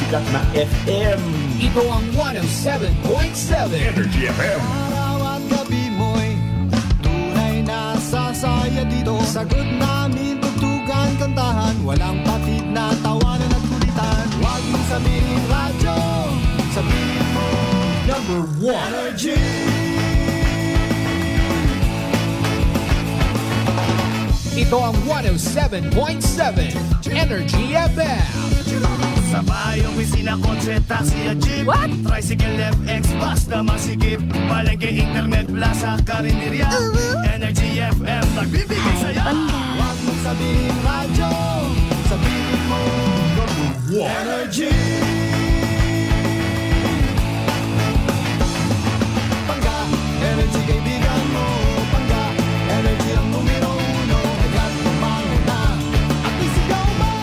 sikat na FM. Ito ang 107.7 Energy FM. Araw at gabi mo'y tunay na sasaya dito. Sagot namin, tugtugan, kantahan, walang patid na tawanan at kulitan. Huwag mong sabihin radyo, sabihin mo Number 1 Energy. Ito ang 107.7 Energy FM. Sa bahay, opisina, kotse, taxi at jeep. What? Tricycle, FX, bus na masikip. Palengke, internet, plaza, karinderya. Energy FM, nagbibigay saya. Huwag mong sabihin radyo, sabihin mo Energy. Pangga, energy kaibigan mo. Pangga, energy ang numero uno. Agad tumango na at isigaw mo.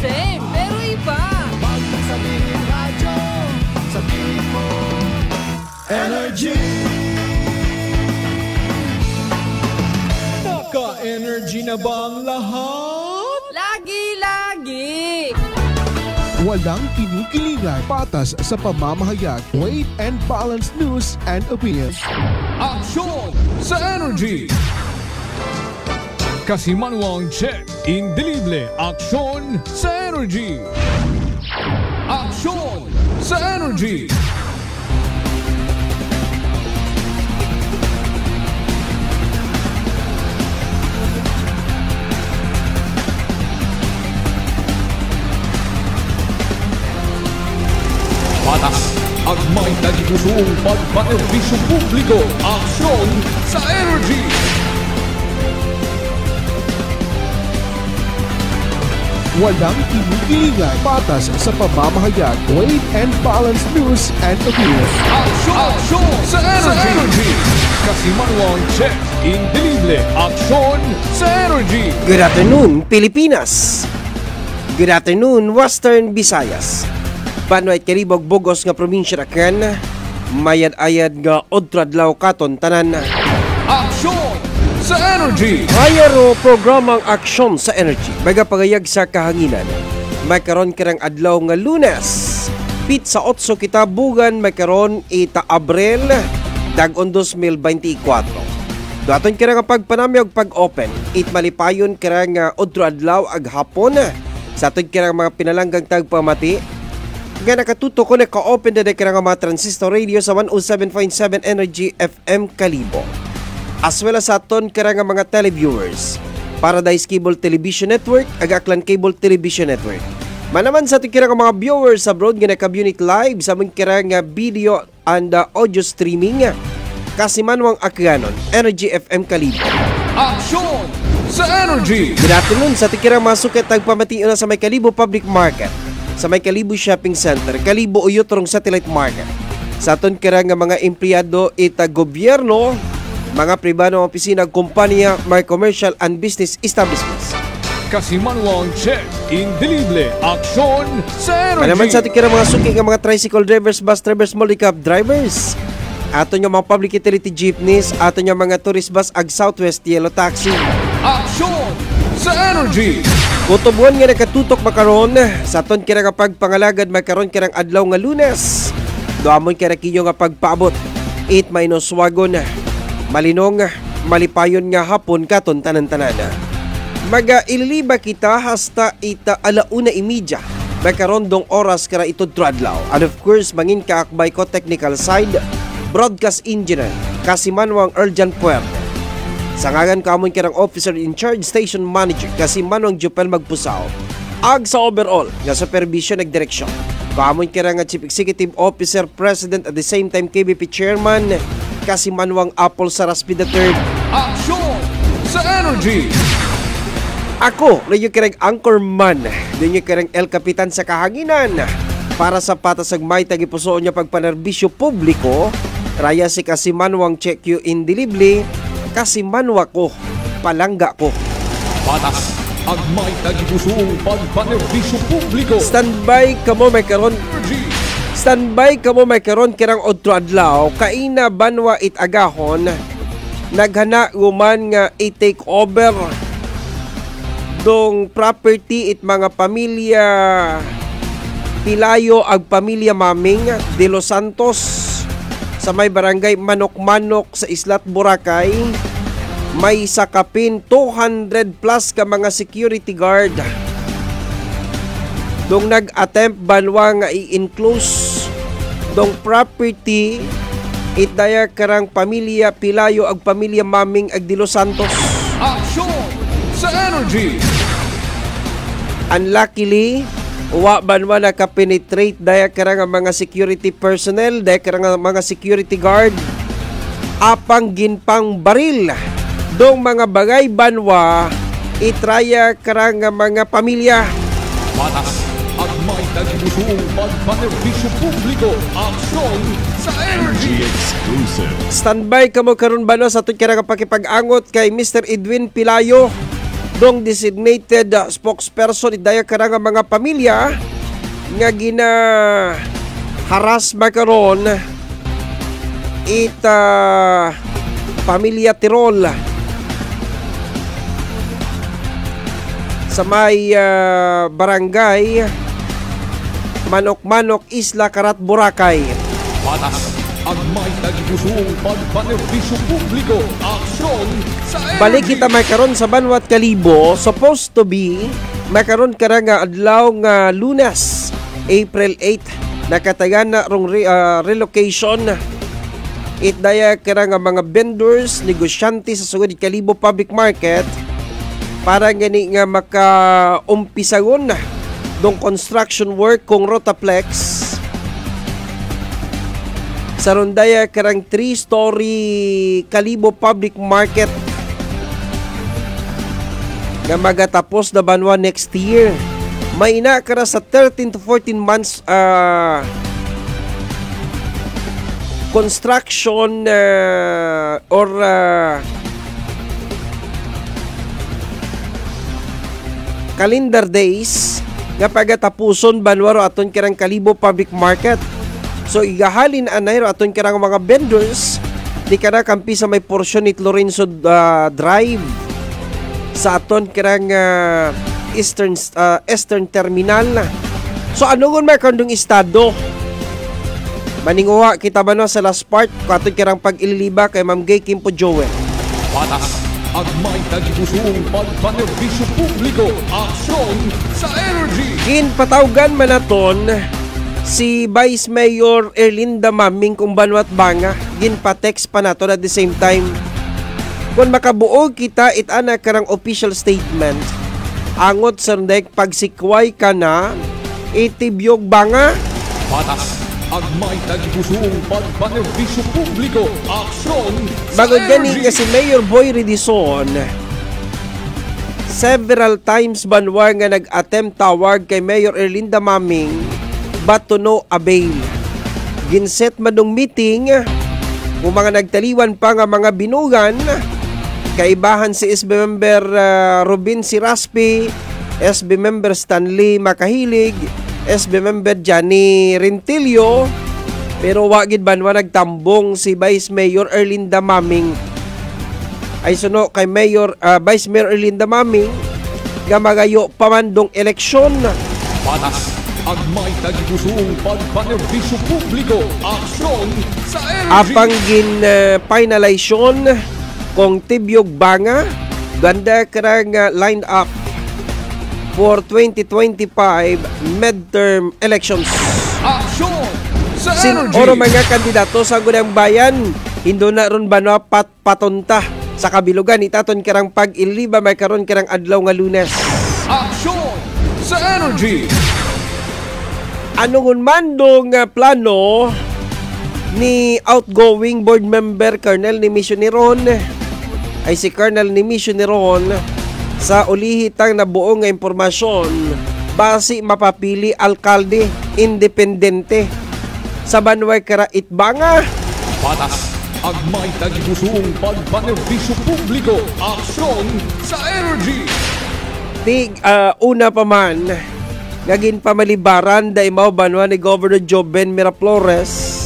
Same, pero iba. Huwag mong sabihin radyo, sabihin mo Energy. Naka-energy na ba ang lahat? Lagi-lagi. Walang kinikilingan, patas sa pamamahayag, weight and balance news and opinions. Aksyon sa Energy! Kasimanwang check, indelible, aksyon sa Energy! Aksyon sa Energy! Patas at may nagipusong pagpanerbisyong publiko, aksyon sa Energy! Walang kinikilingan, patas sa pamamahayag, weight and balance news and opinions. Aksyon sa Energy! Kasimanwang check, indelible, aksyon sa Energy! Good afternoon, Pilipinas. Good afternoon, Western Visayas. Banwait Karibog, Bogos nga probinsya na kan, mayad-ayad nga odradlaw katon tanan. Aksyon sa Energy! Hayaro programang Aksyon sa Energy. Baga pagayag sa kahanginan. May karon kirang adlaw nga Lunes. Pit sa 8 kita bugan may karon ita Abril dagon 2024. Daton kira nga pagpanami og pag-open. It malipayon kira nga odro adlaw ag hapon. Sa aton kira mga pinalanggang tagpamati. Nga nakatuto ko na ka-open na kira nga mga transistor radio sa 107.7 Energy FM Kalibo. As well as aton kira nga mga televiewers. Paradise Cable Television Network, Agaklan Cable Television Network. Manaman sa ating kira nga mga viewers abroad nga naka-unit live sa mga kira nga video and audio streaming. Kasimanwang Akyanon, Energy FM Kalibo. Aksyon sa Energy! Good afternoon sa ating kira mga suket tagpamatiyo na sa may Kalibo Public Market. Sa may Kalibo Shopping Center, Kalibo Uyotrong Satellite Market. Sa aton kira nga mga empleyado ita gobyerno, mga pribadong opisina, kumpanya, mga commercial and business establishments. Kasimanwang check, indelible, aksyon sa Energy! Manaman sa ating kira mga suki nga mga tricycle drivers, bus drivers, multi-cab drivers. Ato nyo mga public utility jeepneys, ato nyo mga tourist bus ag Southwest Yellow Taxi. Aksyon sa Energy! Kutubuan nga nakatutok makaron sa aton kira nga pagpangalagad makaron kirang adlaw nga Lunes. Doamon kira kiyo nga pagpaabot 8 minus wagon. Malinong malipayon nga hapon katon tanan-tanana. Maga ililiba kita hasta ita 1:30. Makaron dong oras kara ito adlaw. And of course mangin kaakbay ko technical side, broadcast engineer Kasimanwang Urgent Puerto. Sangagan kamon kirang officer in charge, station manager Kasimanwang Jupel Magpusaw. Ag sa overall nga supervision ag direksyon. Kamon kirang chief executive officer, president at the same time KBP chairman Kasimanwang Apple Saraspi III. Aksyon sa Energy! Ako, rayo kirang anchorman. Dinyo kirang El Capitan sa kahanginan. Para sa patas ag may tagipusoon niya pagpanerbisyo publiko, raya si Kasimanwang check you indelible. Kasimanwa ko, palangga ko. Patas at may tagipusong pagpanerbisyo publiko. Standby kamo may karon. Standby kamo may karon kirang odro adlaw. Kaina banwa it agahon. Naghana guman nga i-take over dong property it mga pamilya Pilayo ag pamilya Maming de Los Santos sa may barangay Manok-Manok sa Islat Boracay. May sakapin 200 plus ka mga security guard. Dong nag-attempt banwa nga i-enclose dong property itdaya karang pamilya Pilayo ag pamilya Maming ag de Los Santos. Aksyon sa Energy. Unluckily, wa banwa nakapenetrate daya karang mga security personnel, daya karang mga security guard. Apang ginpang baril dong mga bagay banwa itraya karang mga pamilya. Patas at may nagibusong pagpanerbisyo publiko. Aksyon sa Energy. Exclusive. Standby kamo karon bano sa aton karang pakipag-angot kay Mr. Edwin Pilayo, dong designated spokesperson idaya karang mga pamilya nga gina haras makaron ita pamilya Tirol sa may barangay Manok-Manok, Isla Carat, Boracay. Patas at may nagibusong pagpanerbisyo publiko. Aksyon sa Energy. Balik kita may karon sa Banwat Kalibo, supposed to be makaron kara nga adlaw nga Lunes, April 8, nakatagan na rong relocation itdaya kara nga mga vendors, negosyante sa sugod Kalibo Public Market para gani nga maka-umpisagon dong construction work kung Rotaplex sa rondaya karang 3-story Kalibo Public Market nga magatapos na banwa next year. May ina kara sa 13 to 14 months construction or calendar days nga pagatapuson banwaro aton kirang Kalibo Public Market. So igahalin anay ro aton kirang mga vendors di kana kampi sa may porsyon ni Lorenzo Drive sa aton kirang Eastern Terminal. So ano ngon may kandong estado? Maninguha kita ba no sa last part aton kirang pag-ililiba kay Ma'am Gay Kimpo Joel. Patas at may nagibusong pagpanerbisyo publiko. Aksyon sa Energy. Ginpatawgan manaton si Vice Mayor Erlinda Maming kung banwat banga. Ginpa-text pa naton at the same time. Kung makabuog kita itana karang official statement angot sa ndek pagsikway ka na itibyog banga. Patas at may nagibusong pagpanerbisyo publiko. Aksyon sa Bago gani Energy. nga si Mayor Boy Redison several times banwa nga nag-attempt tawag kay Mayor Erlinda Maming but to no avail. Ginset madong meeting kung mga nagtaliwan pa nga mga binugan kaibahan si SB member Robin Siraspi, SB member Stanley Makahilig, SB member Johnny Rentilio, pero wagid banwa nagtambong si Vice Mayor Erlinda Maming ay suno kay Vice Mayor Erlinda Maming nga magayo pamandong eleksyon. Patas at may nagibusong pagpanerbisyo publiko. Aksyon sa Energy. Apang finalization kung tibyog banga ganda karang lined up for 2025 midterm elections. Aksyon sa Sin Energy. oro mga kandidato sa Gudang Bayan hindo na ron banwa patunta sa kabilugan itaton karang pag-iliba may karon karang adlaw nga Lunes. Aksyon sa Energy. Anong mandong plano ni outgoing board member Colonel Nemesio Neron ay si Colonel Nemesio Neron sa ulihitang nabuo nga impormasyon base mapapili alkalde independente sa Banway Kara Itbanga. Patas at may nagibusong pagpanerbisyo publiko. Aksyon sa Energy. Una pa man naging pamalibaran da imaw banwa ni Governor Joven Miraflores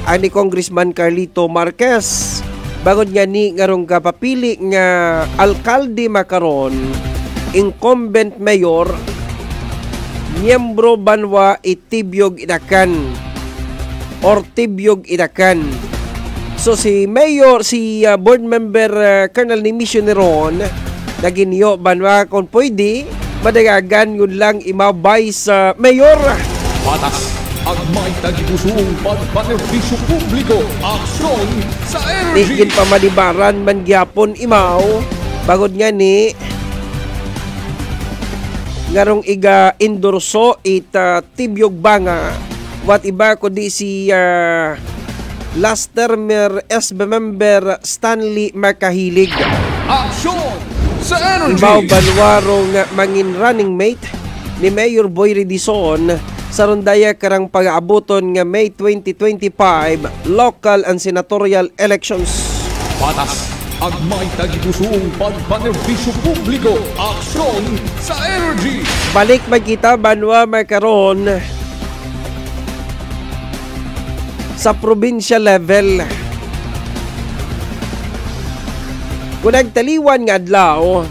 ang ni Congressman Carlito Marquez bagod nga ni ngarong kapapili nga alkalde makaron incumbent mayor miyembro banwa itibyog idakan or tibyog idakan. So si Mayor, si board member Colonel Nimisio Neron, naginyo banwa kung pwede, madagagan yun lang imabay sa Mayor. Patas ang may tagipusong pagpanerbisyo publiko. Aksyon sa energy. Digin pa malibaran man gyapon imaw. Bagod nga ni ngarong iga endorso ita tibyog banga. What iba ko di si last termer SB member Stanley Makahilig. Aksyon sa energy. Ibaw banwarong mangin running mate ni Mayor Boy Redison sa rondaya karang pag-aabuton nga May 2025 local and senatorial elections. Patas ang may tagipusong pagpanerbisyo publiko. Aksyon sa energy. Balik magkita banwa magkaroon sa provincial level. Kung nagtaliwan nga adlaw,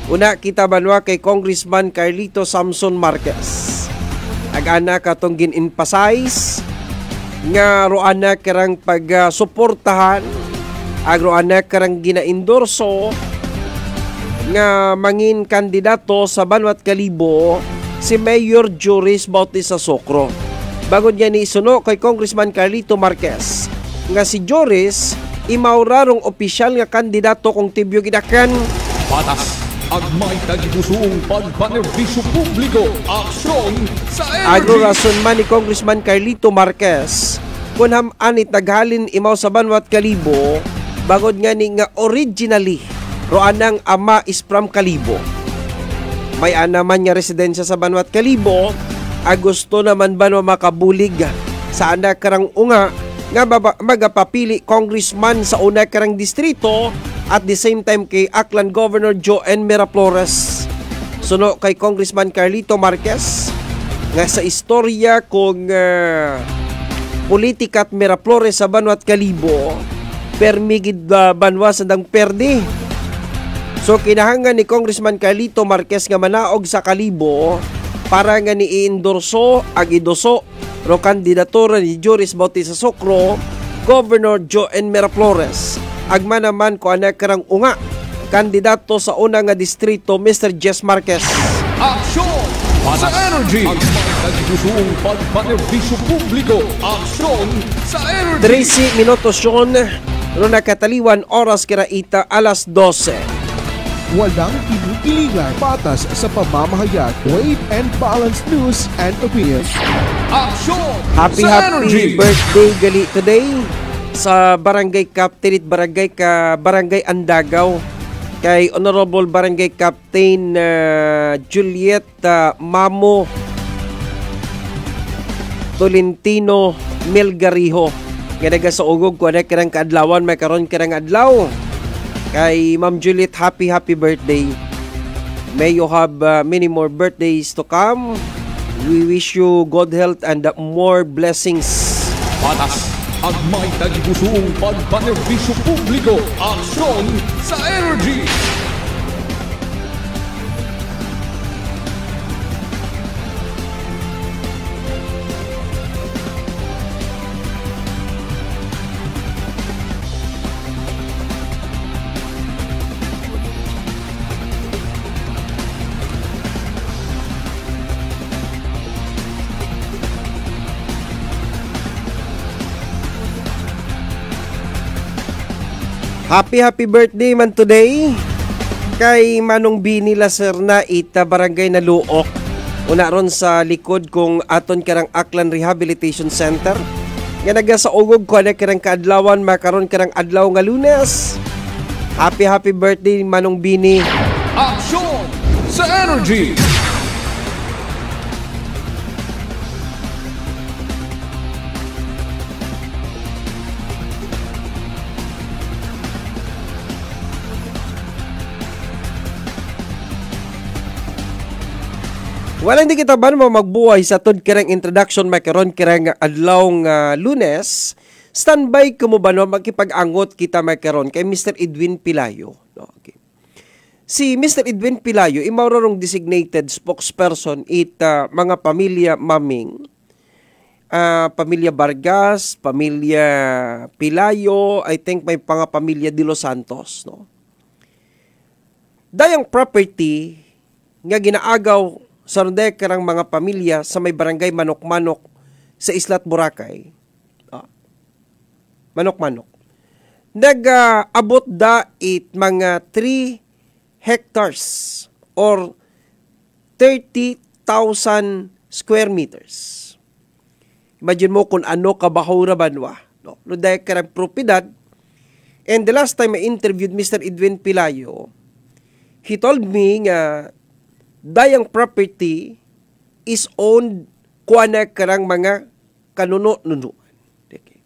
una kita banwa kay Congressman Carlito Samson Marquez. Agana katong gin-emphasize nga roana karang pag-suportahan, roana karang gina-endorso nga mangin kandidato sa Banwat Kalibo si Mayor Joris Bautista Socro. Bagod niya ni isuno kay Congressman Carlito Marquez nga si Joris imaurarong opisyal nga kandidato kung tibyog idakan. Patas ang may tagipusong pagpanerbisyo publiko. Aksyon sa energy. Agrorason man ni Congressman Carlito Marquez kung anit naghalin imaw sa Banwat Kalibo. Bagod nga ni nga originally roanang ama is from Kalibo. May anaman nga residensya sa Banwat Kalibo. Gusto naman ba makabulig sa anak karang unga nga magapapili congressman sa una karang distrito at the same time kay Aklan Governor Joen Miraflores. Suno kay Congressman Carlito Marquez nga sa istorya kung politika at Miraflores sa Banwat Kalibo permigid banwa sa dang perdi. So kinahangan ni Congressman Carlito Marquez nga manaog sa Kalibo para nga ni i-endorso agidoso ro kandidatura ni Joris Bautista Socro, Governor Joen Miraflores. Agma naman ko anak karang unga kandidato sa una nga distrito Mr. Jess Marquez. Aksyon sa energy. Ang may tagipusong pagpanerbisyo publiko. Aksyon sa energy. 13 minutos yun ro nakataliwan oras kira ita alas 12. Walang kinukiligan, patas sa pamamahayag, weight and balanced news and opinions. Aksyon Happy sa energy. birthday gali today sa Barangay Captain at Barangay Andagaw kay Honorable Barangay Captain Juliet Mamo Tolentino Melgariho. Nga naga sa ugog ko na kirang kaadlawan may karon kirang adlaw. Kay Ma'am Juliet, happy birthday. May you have many more birthdays to come. We wish you good health and more blessings. Patas ang may tagipusong pagpanerbisyo publiko. Aksyon sa energy. Happy birthday man today kay Manong Bini Lacerna ita Barangay Naluok. Una ron sa likod kung aton karang Aklan Rehabilitation Center. Nga naga sa ugog ko na karang kaadlawan makaron karang adlaw nga Lunes. Happy birthday Manong Bini. Aksyon sa energy. Wala hindi kita ba magbuhay sa tod kirang introduction makaron kirang adlaw nga Lunes. Standby ko mo ba no makipag-angot kita makaron kay Mr. Edwin Pilayo. Okay. si Mr. Edwin Pilayo, imaurarong designated spokesperson mga pamilya maming, pamilya Vargas, pamilya Pilayo, I think may pamilya De Los Santos, no? Dayang property nga ginaagaw sa runday karang mga pamilya sa may barangay Manok-Manok sa Islat Boracay. Manok-Manok. Nag-abot mga 3 hectares or 30,000 square meters. Imagine mo kung ano kabahura banwa. No? Dahil karang propiedad. And the last time I interviewed Mr. Edwin Pilayo, he told me nga dayang property is owned kuana karang mga kanuno-nunuan. Okay.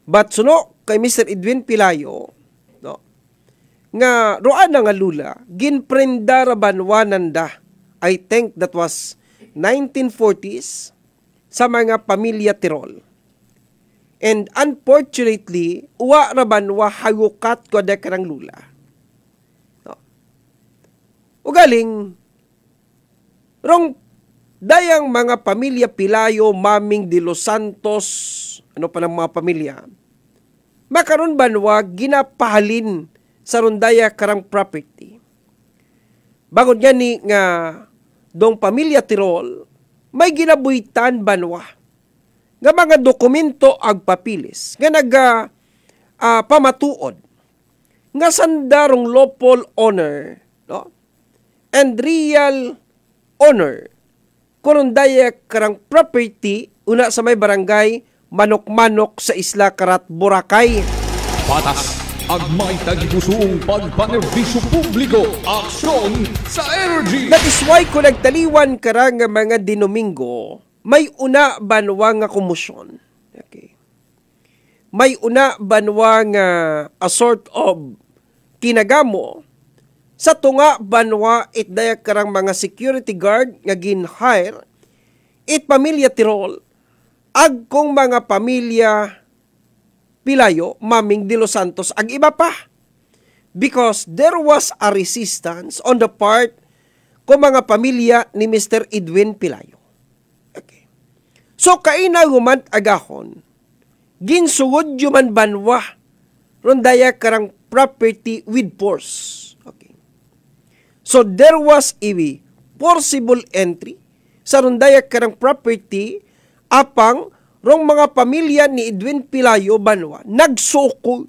But suno kay Mr. Edwin Pilayo, no, nga roan nga lula, ginprenda rabanwananda, I think that was 1940s, sa mga pamilya Tirol. And unfortunately, uwa rabanwa hayukat ko da karang lula. No. Ugaling, rong dayang mga pamilya Pilayo, Maming De Los Santos, ano pa ng mga pamilya, makaroon banwa ginapahalin sa rundaya karang property. Bagod nga ni nga dong pamilya Tirol, may ginabuitan banwa nga mga dokumento agpapilis nga pamatuod nga sandarong lawful owner, no? And real owner kurundaya karang property una sa may barangay Manok-Manok sa Isla Carat, Boracay. Patas ang may tagipusong pagpanerbisyo publiko, aksyon sa energy. That is why kung nagtaliwan karang mga Dinomingo, may una banwa nga kumusyon. Okay. May una banwa nga a sort of kinagamo sa tunga banwa itdaya karang mga security guard nga gin-hire pamilya Tirol ag kong mga pamilya Pilayo, Maming De Los Santos, ag iba pa. Because there was a resistance on the part ko mga pamilya ni Mr. Edwin Pilayo. Okay. So, kaina human agahon, ginsugod yuman banwa, rondaya karang property with force. Okay. So, there was a forcible entry sa rondaya karang property apang rong mga pamilya ni Edwin Pilayo banwa nagsuko,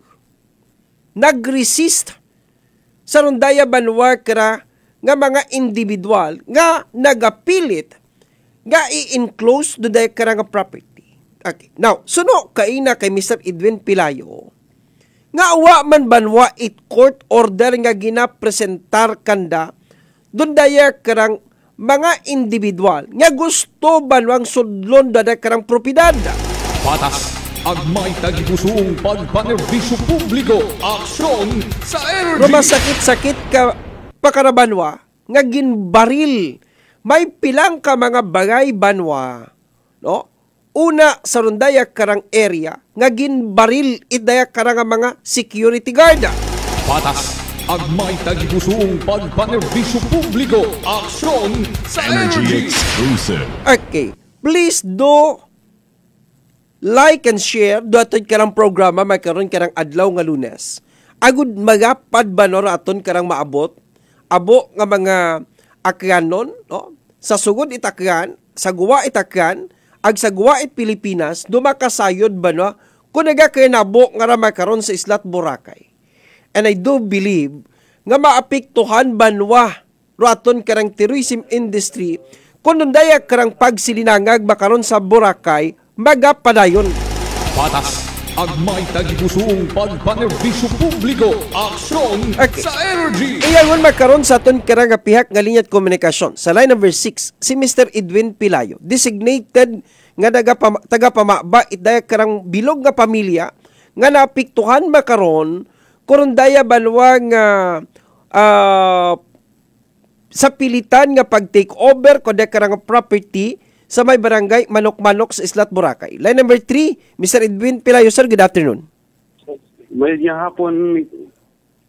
nagresist sa rondaya banwa kara nga mga individual nga nagapilit nga i-enclose do day kara nga property. Okay. Now, suno kaina kay Mr. Edwin Pilayo nga awa man banwa court order nga ginapresentar kanda doon daya karang mga individual nga gusto banwang sudlon dada karang propiedad. Patas ang may tagipusong pagpanerbisyo publiko, aksyon sa energy. Rumasakit-sakit ka pakarabanwa nga ginbaril. May pilang ka mga bagay banwa, no? Una sa rondaya karang area nga ginbaril idaya karang mga security guard. Patas ang may tagipusong pagpanerbisyo publiko, aksyon sa energy. Exclusive. Okay. Please do like and share doon karang programa may karon karang adlaw nga Lunes. Agud magapad banor aton karang maabot abo nga mga akyanon, no? Sa sugod itakyan, sa guwa itakyan, ag sa guwa it Pilipinas dumakasayod banwa kun nagakaynabo nga ra karon sa Islat Boracay. And I do believe nga maapektuhan banwa raton karang tourism industry kung nundaya karang pagsilinangag makaron sa Boracay magapadayon. Patas ang may tagipusong pagpanerbisyo publiko, aksyon sa energy. Iyan makaron sa aton karang pihak nga linyat komunikasyon. Sa line number 6, si Mr. Edwin Pilayo, designated nga tagapamaba itdaya karang bilog nga pamilya nga naapektuhan makaron kurundaya banwa nga sa pilitan nga pag-take over ko karang property sa may barangay Manok-Manok sa Islat Boracay. Line number 3, Mr. Edwin Pilayo, sir, good afternoon. May hapon,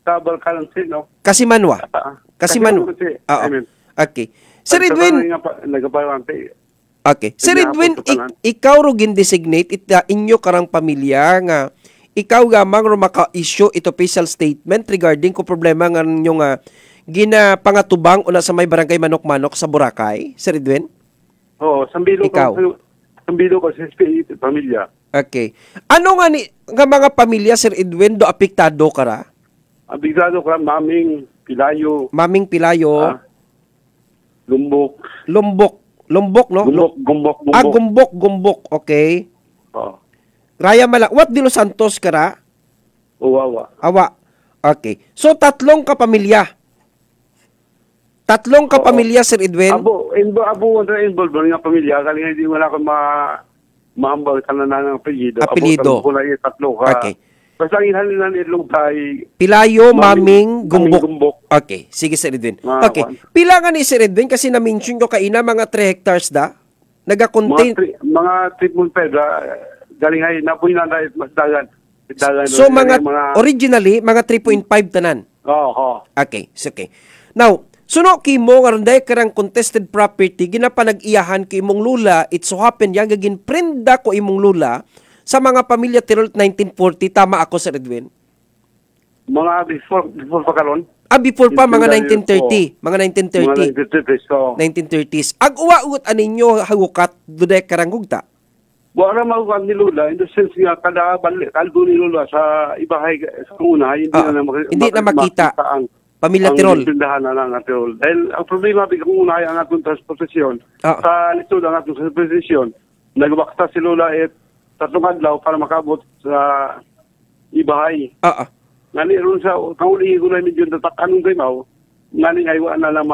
Kabal Kalansin, no? Kasimanwa. Kasimanwa. Oo. Okay. Sir Edwin. Okay. Sir Edwin, ikaw ro gin-designate inyo karang pamilya nga ikaw gamang ro maka-issue ito official statement regarding ko problema nga ninyo nga ginapangatubang una sa may barangay Manok-Manok sa Boracay, Sir Edwin? Oo, sambilo ikaw. Sambilo ko sa pamilya. Okay. Ano nga nga mga pamilya, Sir Edwin, do apektado ka ra? Apektado ka, Maming Pilayo. Maming Pilayo. Lumbok. Lumbok, no? Gumbok. Gumbok. Okay. Oo. Raya Mala. What de Los Santos ka ra? Awa. Okay. So, tatlong kapamilya. Sir Edwin? Abo involved nga pamilya. Kali nga hindi wala ko maambal ka na ng apelido. Apelido. Abo tatlo ka. Okay. Basta ang inhalin ilong tayo. Pilayo, Maming, Gumbok. Okay. Sige, Sir Edwin. Okay. Pila nga ni Sir Edwin kasi na-mention ko kaina mga 3 hectares da? Naga-contain. Mga 3 pedra. Galing ay napoy na dahil mas dagan. So, originally, mga 3.5 tanan? Oo. Okay. Now, suno kimo nga ronday karang contested property ginapanag-iyahan ki imong lula, it so happen yang gagin prenda ko imong lula sa mga pamilya Tirol 1940, tama ako, Sir Edwin? Mga before pa karon? Before pa, mga 1930. Mga 1930. Mga 1930s, so. 1930s. Ag-uwaut aninyo hagukat duday karang hugta? Wala mahukat ni Lula, in the sense nga, kada kaldo ni Lula sa ibahay, sa una, hindi na makita ang pamilya Tirol. Ang tindahan na ng Tirol. Dahil ang problema, bigang una ay ang atong transportasyon. Sa lito ng atong transportasyon, nagbakta si Lula 3 adlaw para makabot sa ibahay. Ngani ron sa kauli ko na medyo natakanong kay Mao, ngani aywa na lang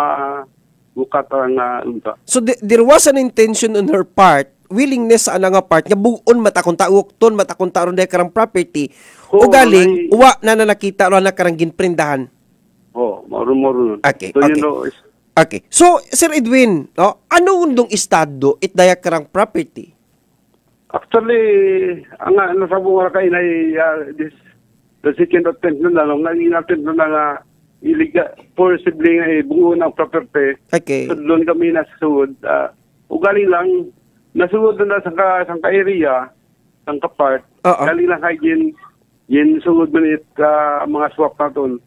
bukat ang unta. So there was an intention on her part, willingness sa nga part nga buon matakon taukton matakon taron day karang property o galing uwa na nakita ro na karang ginprindahan. Moro. Okay. Okay. So Sir Edwin, ano undong estado itdaya karang property? Actually, ang nasabong kay na the second attempt na lang, naging attempt na nga forcibly nga buo ng property. Okay. So doon kami nasuod. Ugaling lang, nasuod na sa area, ang kapart. Galing lang kay yin suod manit mga swap na doon.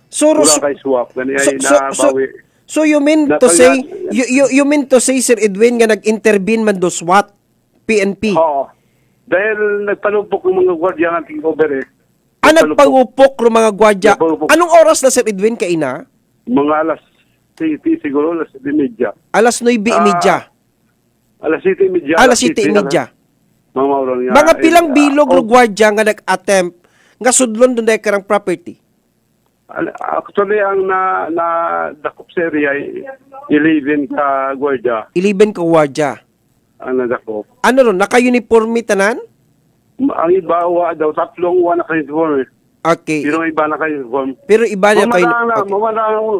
So, kay swap. So you mean to say, you mean to say, Sir Edwin, nga nag-intervene man do SWAT? PNP. Oo. Dahil nagpanupok ng mga gwardiya ng ating over nagpangupok ng mga gwardiya. Anong oras na, Sir Edwin, kaina? Mga alas 7 siguro, alas 7:30. Alas 9:30. Alas 7:30. Alas 7:30. Mga pilang bilog ng gwardiya nga nag-attempt nga sudlon doon dahil karang property? Actually, ang dakop sa area ay 11 ka gwardiya. 11 ka gwardiya. Ang nadakop. Ano ron? Naka-uniforme tanan? Ang iba daw, 3 naka-uniforme. Okay. Pero iba naka-uniforme. Pero iba na kayo...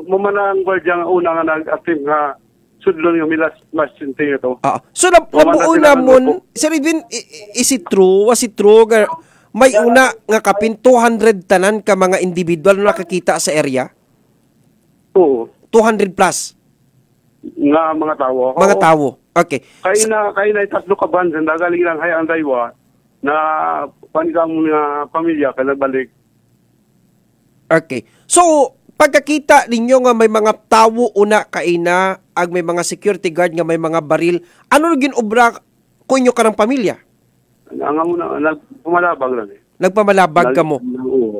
Mamana ang gwardiya nga una nga nag-attempt nga sudlon yung mas sinting ito. So, nabuo na mo, Sir Edwin, is it true? Was it true? May una nga kapin 200 tanan ka mga individual na nakakita sa area? Oo. 200 plus? Nga mga tao. Mga tao. Okay. Kaya na 3 ka bansan, dagaling lang hayang daywa na panikang mga pamilya kaya balik. Okay. So, pagkakita ninyo nga may mga tao una kaina, ag may mga security guard nga may mga baril, ano naging obra ko inyo karang pamilya? Nagpamalabag lang Nagpamalabag ka mo?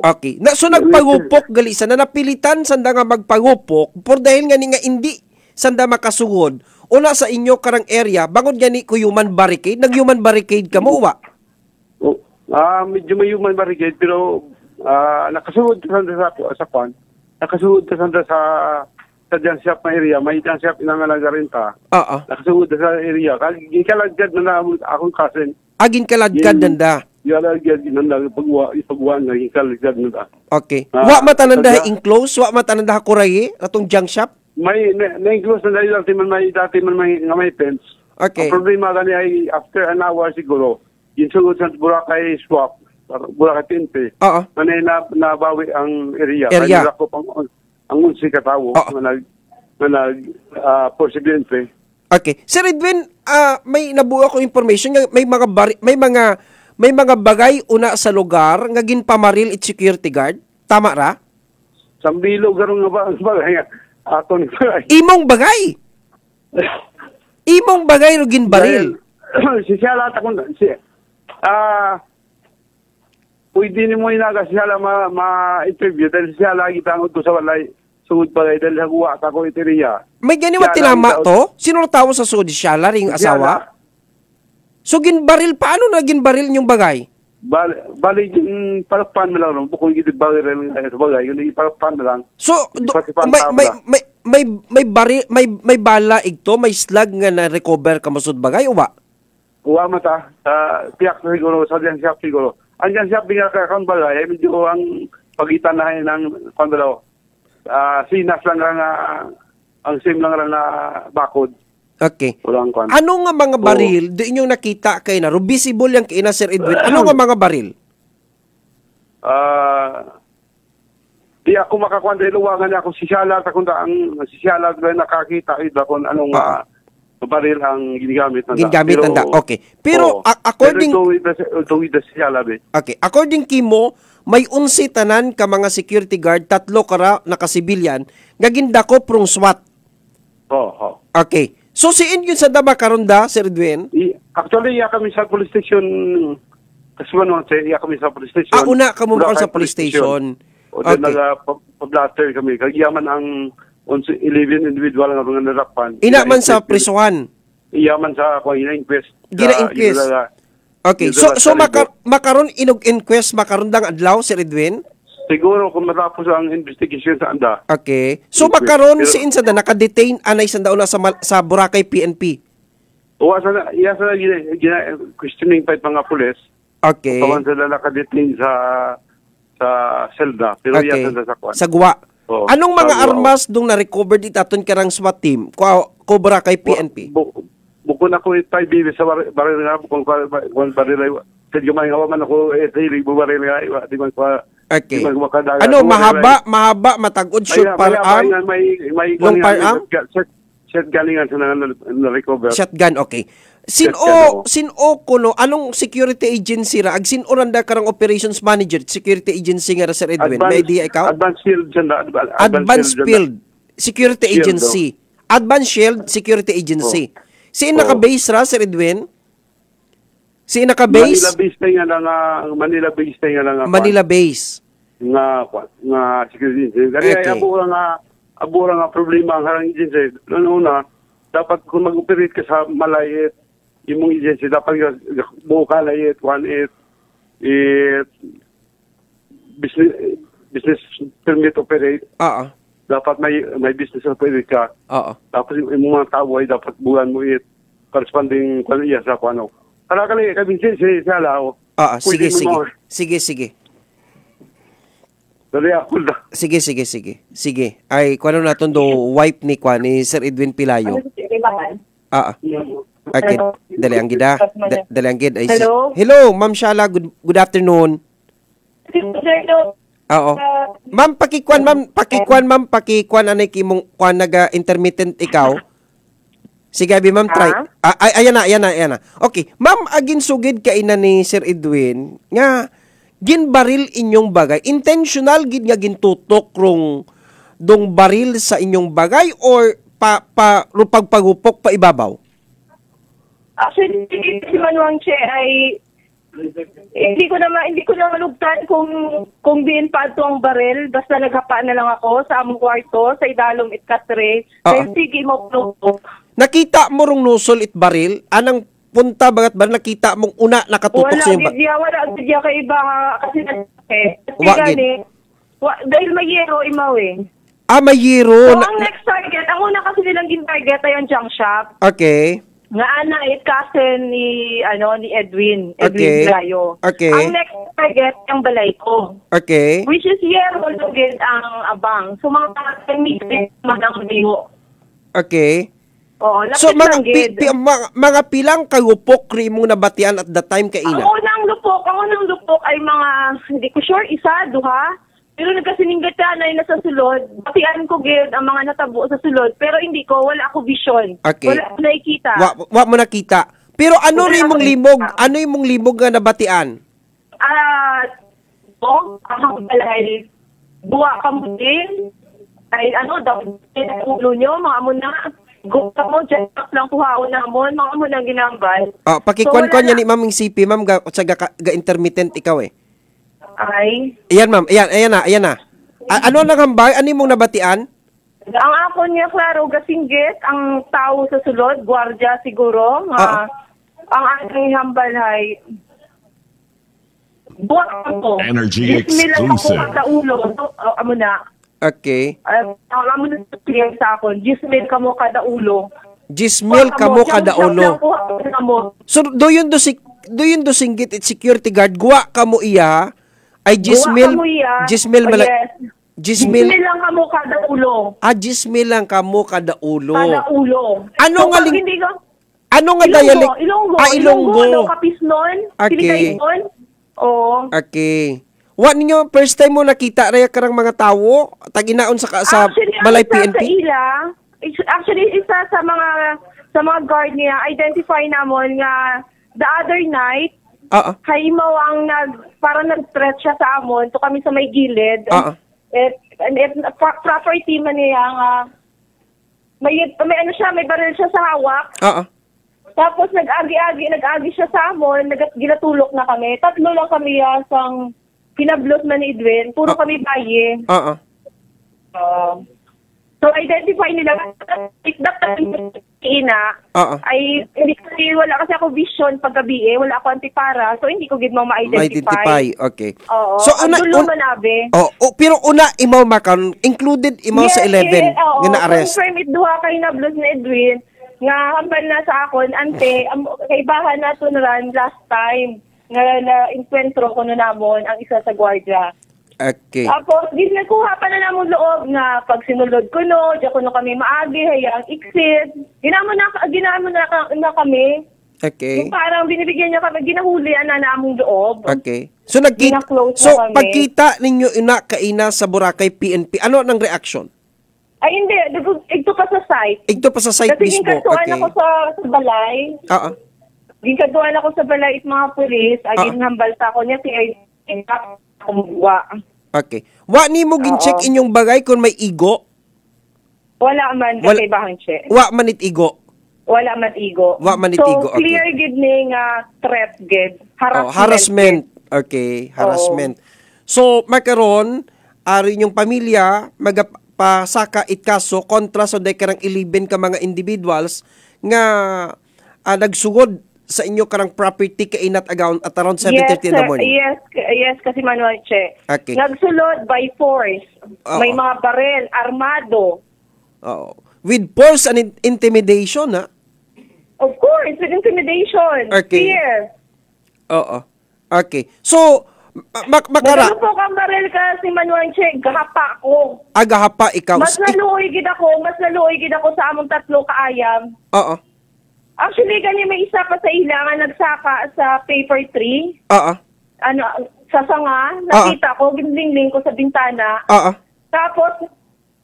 Okay. So, nagpagupok galisa na napilitan sanda nga magpagupok por dahil nga ni nga hindi sanda makasugod una sa inyo karang area, bangod gani ko human barricade, nag-human barricade ka mo, uwa? Medyo may human barricade, pero nakasugod sa kwan, nakasugod sa dyan shop na area, may dyan shop inangalaga rin ta. Nakasugod sa area, ginkalagad na akong cousin. Ginkalagad nanda? Ginkalagad nanda, ipagwaan na ginkalagad nanda. Okay. Wa matananda enclose, wa matananda kuray, atong junk shop? May na-enclose na dati man may fence. Okay. Ang problema gani ay after an hour siguro, ginsugod sa Boracay swap, Boracay PNP. Oo. Manay nabawi ang area. Area. Kaya ko pang ang unsi katawo na Force PNP. Okay. Sir Edwin, may nabuo ako information nga may mga bagay una sa lugar nga ginpamaril it security guard. Tama ra? Sambilo garong nga ba ang bagay aton Imong bagay. Imong bagay ro ginbaril. Si siya lahat ako pwede ni mo inaga siya ma-interview dahil siya lagi tangod ko sa walay sugod bagay dahil haguwa ka ko iteriya. May ganiwa tinama to? Sino tawo sa sugod siya ring asawa? So ginbaril, paano na ginbaril yung bagay? Bali palakpan mo lang bukong gitid bagay sa bagay yun palakpan mo lang. So may bala igto, may slag nga na recover ka masud bagay o ba? Uwa mata tiyak na siguro sa diyan shop siguro. Andiyan siya pinaka-account bagay medyo ang pagitan na ng kondalo. Sinas lang ang sim lang na bakod. Okay. Walang ano nga mga baril do inyong nakita kay na visible yang kina Sir Edwin? Ano nga mga baril? Di ako makakuan dahil luwangan ako si Shala ang si Shala na nakakita ida kung anong baril ang ginagamit nanda. Okay. Pero according Okay. According kimo may 11 tanan ka mga security guard, 3 kara naka-civilian nga gindako prong SWAT. Okay. So siin yun sa dama karonda, Sir Edwin? Actually, kami sa police station. Kami sa police station. Una ka mo sa police station. O then nag-blatter kami. Kagiyaman ang 11 individual nga mga narapan. Inaman sa prisuhan? Iyaman sa inquest. Gina-inquest. Okay. So makaron inog-inquest makarondang adlaw, Sir Edwin? Siguro kung matapos ang investigation sa anda. Okay. So makaron si insada naka-detain anay sanda una sa Boracay PNP. O sana gina questioning pa mga pulis. Okay. Kawan sila naka-detain sa selda pero okay. Sa kwan. Sa guwa. Anong mga armas dong na-recover dito aton karang SWAT team? Boracay PNP. Bukod ako 5 BB sa baril nga kung baril Kaya may hawa man ako baril nga di man ko. Okay. Ano mahaba matagod shoot firearm? May firearm? Shotgun nga na recover. Shotgun, okay. Sino kuno anong security agency ra ag sino randa karang operations manager security agency nga ra Sir Edwin? May idea ikaw? Advanced Field Security Agency. Advanced Shield Security Agency. Siin naka-base ra Sir Edwin? Siin naka-base? Manila base nga lang. Manila base. Nga security agency. Kaya abura nga problema ang harang agency. Una, dapat kung mag-operate ka sa malayit, yung mong agency, dapat buo ka layit, 1-8, business permit operate. Dapat may business operate ka. Tapos yung mga tao ay dapat buwan mo corresponding kwaniya sa kwano. Para kami siya lao. Sige. Dali ako na. Sige. Ay, kuano naton do wipe ni Sir Edwin Pilayo. Okay, dali ang gid. Hello, Ma'am Shala, good afternoon. Oo. Ma'am, pakikuan anay kimong kuan naga intermittent ikaw. Sige, abi ma'am, try. Ayan na. Okay, ma'am, agin sugid ka ina ni Sir Edwin nga ginbaril inyong bagay. Intentional gid nga gintutok rong dong baril sa inyong bagay or pagpagupok pa ibabaw? Actually, si Manuang Che ay hindi ko na malugtan kung diin pa ito ang baril. Basta naghapa na lang ako sa among kwarto, sa idalom itkatre. Kaya sige mo plutok. Nakita mo rong nusol it baril? Anang punta bagat ba nakita mong una nakatutok sa yung baril? Wala gidya kay iba kasi kasi dahil may yero imaw eh. May yero. So, ang next target, ang una kasi nilang gin-target ay ang junk shop. Okay. Nga ana cousin ni Edwin Blayo. Okay. Ang next target ang balay ko. Okay. Which is yero lugid ang abang. So mga meeting madang liho. Okay. Oo, so mga pilang kagupok ri mong nabatian at the time kaina? Ang unang unang lupok ay mga, hindi ko sure, isa, duha. Pero nagkasininggat na nasa sulod. Batian ko gid ang mga natabo sa sulod. Pero hindi ko, wala ako vision. Okay. Wala ako nakikita. Wa mo nakita. Pero ano rin mong limog? Ano yung mong limog nga nabatian? Ang balay. Buwa ka mo din. Ay, daw, ulo nyo, mga mo na. Gupta mo, dyan lang kuhaon na mo, mga mo na ginambal. Pakikwan-kwan yan ni Maming CP, ma'am, ga-intermittent ikaw eh. Ay. Ayan, ma'am. Ayan na. Ano lang hambay? Ano yung mong nabatian? Ang ako niya, klaro, gasinggit, ang tao sa sulod, gwardiya siguro. Ang aking hambal ay buwak ako. Energy exclusive. Ako sa ulo. Amo na. Okay. Amo na sa akon. 10,000 ka mo kada ulo. 10,000 ka mo kada ulo. So, do yun singgit at security guard, guwa ka mo iya, ay 10,000 malaki. 10,000 lang kamo kada ulo. 10,000 lang kamo kada ulo. Kada ulo. Ano nga dialect? Ilonggo. Kapisnon. Okay. Oo. Okay. Wa ninyo first time mo nakita raya karang mga tawo taginaon sa balay PNP? Actually, isa sa mga guard niya, identify namon nga the other night, haymaw ang parang nag-threat siya sa amon, to kami sa may gilid. Property man niya nga, may baril siya sa hawak. Tapos nag-agi siya sa amon, ginatulok na kami. Tatlo lang kami sang pinablot man ni Edwin, puro kami baye. So, identify nila, ay, hindi kasi, wala kasi ako vision paggabi wala ako antipara, so hindi ko gid mo ma-identify. Okay. Oo. So, pero una, imaw makan, included imaw sa 11, nga na-arrest. Confirm duha kay nablot ni Edwin, nga hambal na sa akon, kaibahan na ito na last time, nga na-encuentro ko na namon ang isa sa gwardiya. Okay. Tapos, nagkuha pa na namon loob nga pag sinulod ko diyan ko kami maagi, hayang exit. Ginamon na kami. Okay. Yung parang binibigyan niya kami, ginahulian na namong loob. Okay. So, pagkita ninyo kaina sa Boracay PNP, ano ang reaction? Ay, hindi. Ito pa sa site. Ito pa sa site mismo. Okay. Kasi ginkaduan ako sa balay. Ginkaduan ako sa balay mga pulis. Ginhambal sa ako niya si kumuha. Okay. Wa ni mo gin-check inyong bagay kung may igo? Wala man kakaibahan check. Wa man it igo? Wala man igo. So, clear gid ni nga threat gid. Harassment. Okay, harassment. So, makaron ari yung pamilya magpasaka itkaso kontra sa dekarang 11 ka mga individuals nga nagsugod sa inyo karang property kainat agaon at around 7:30 in the morning. Yes, kasi Manuel Che. Okay. Nagsulod by force. May mga barel, armado. With force and intimidation, ha? Of course, with intimidation. Okay. Fear. Okay. So, makara. Nagsulod po kang barel ka si Manuel Che, gahapa ko. Gahapa ikaw. Mas naluoy gid ako sa among tatlo kaayam. Actually, may isa pa sa ilangan nagsaka sa paper tree. Sa sanga, nakita ko, ginlingling ko sa bintana. Tapos,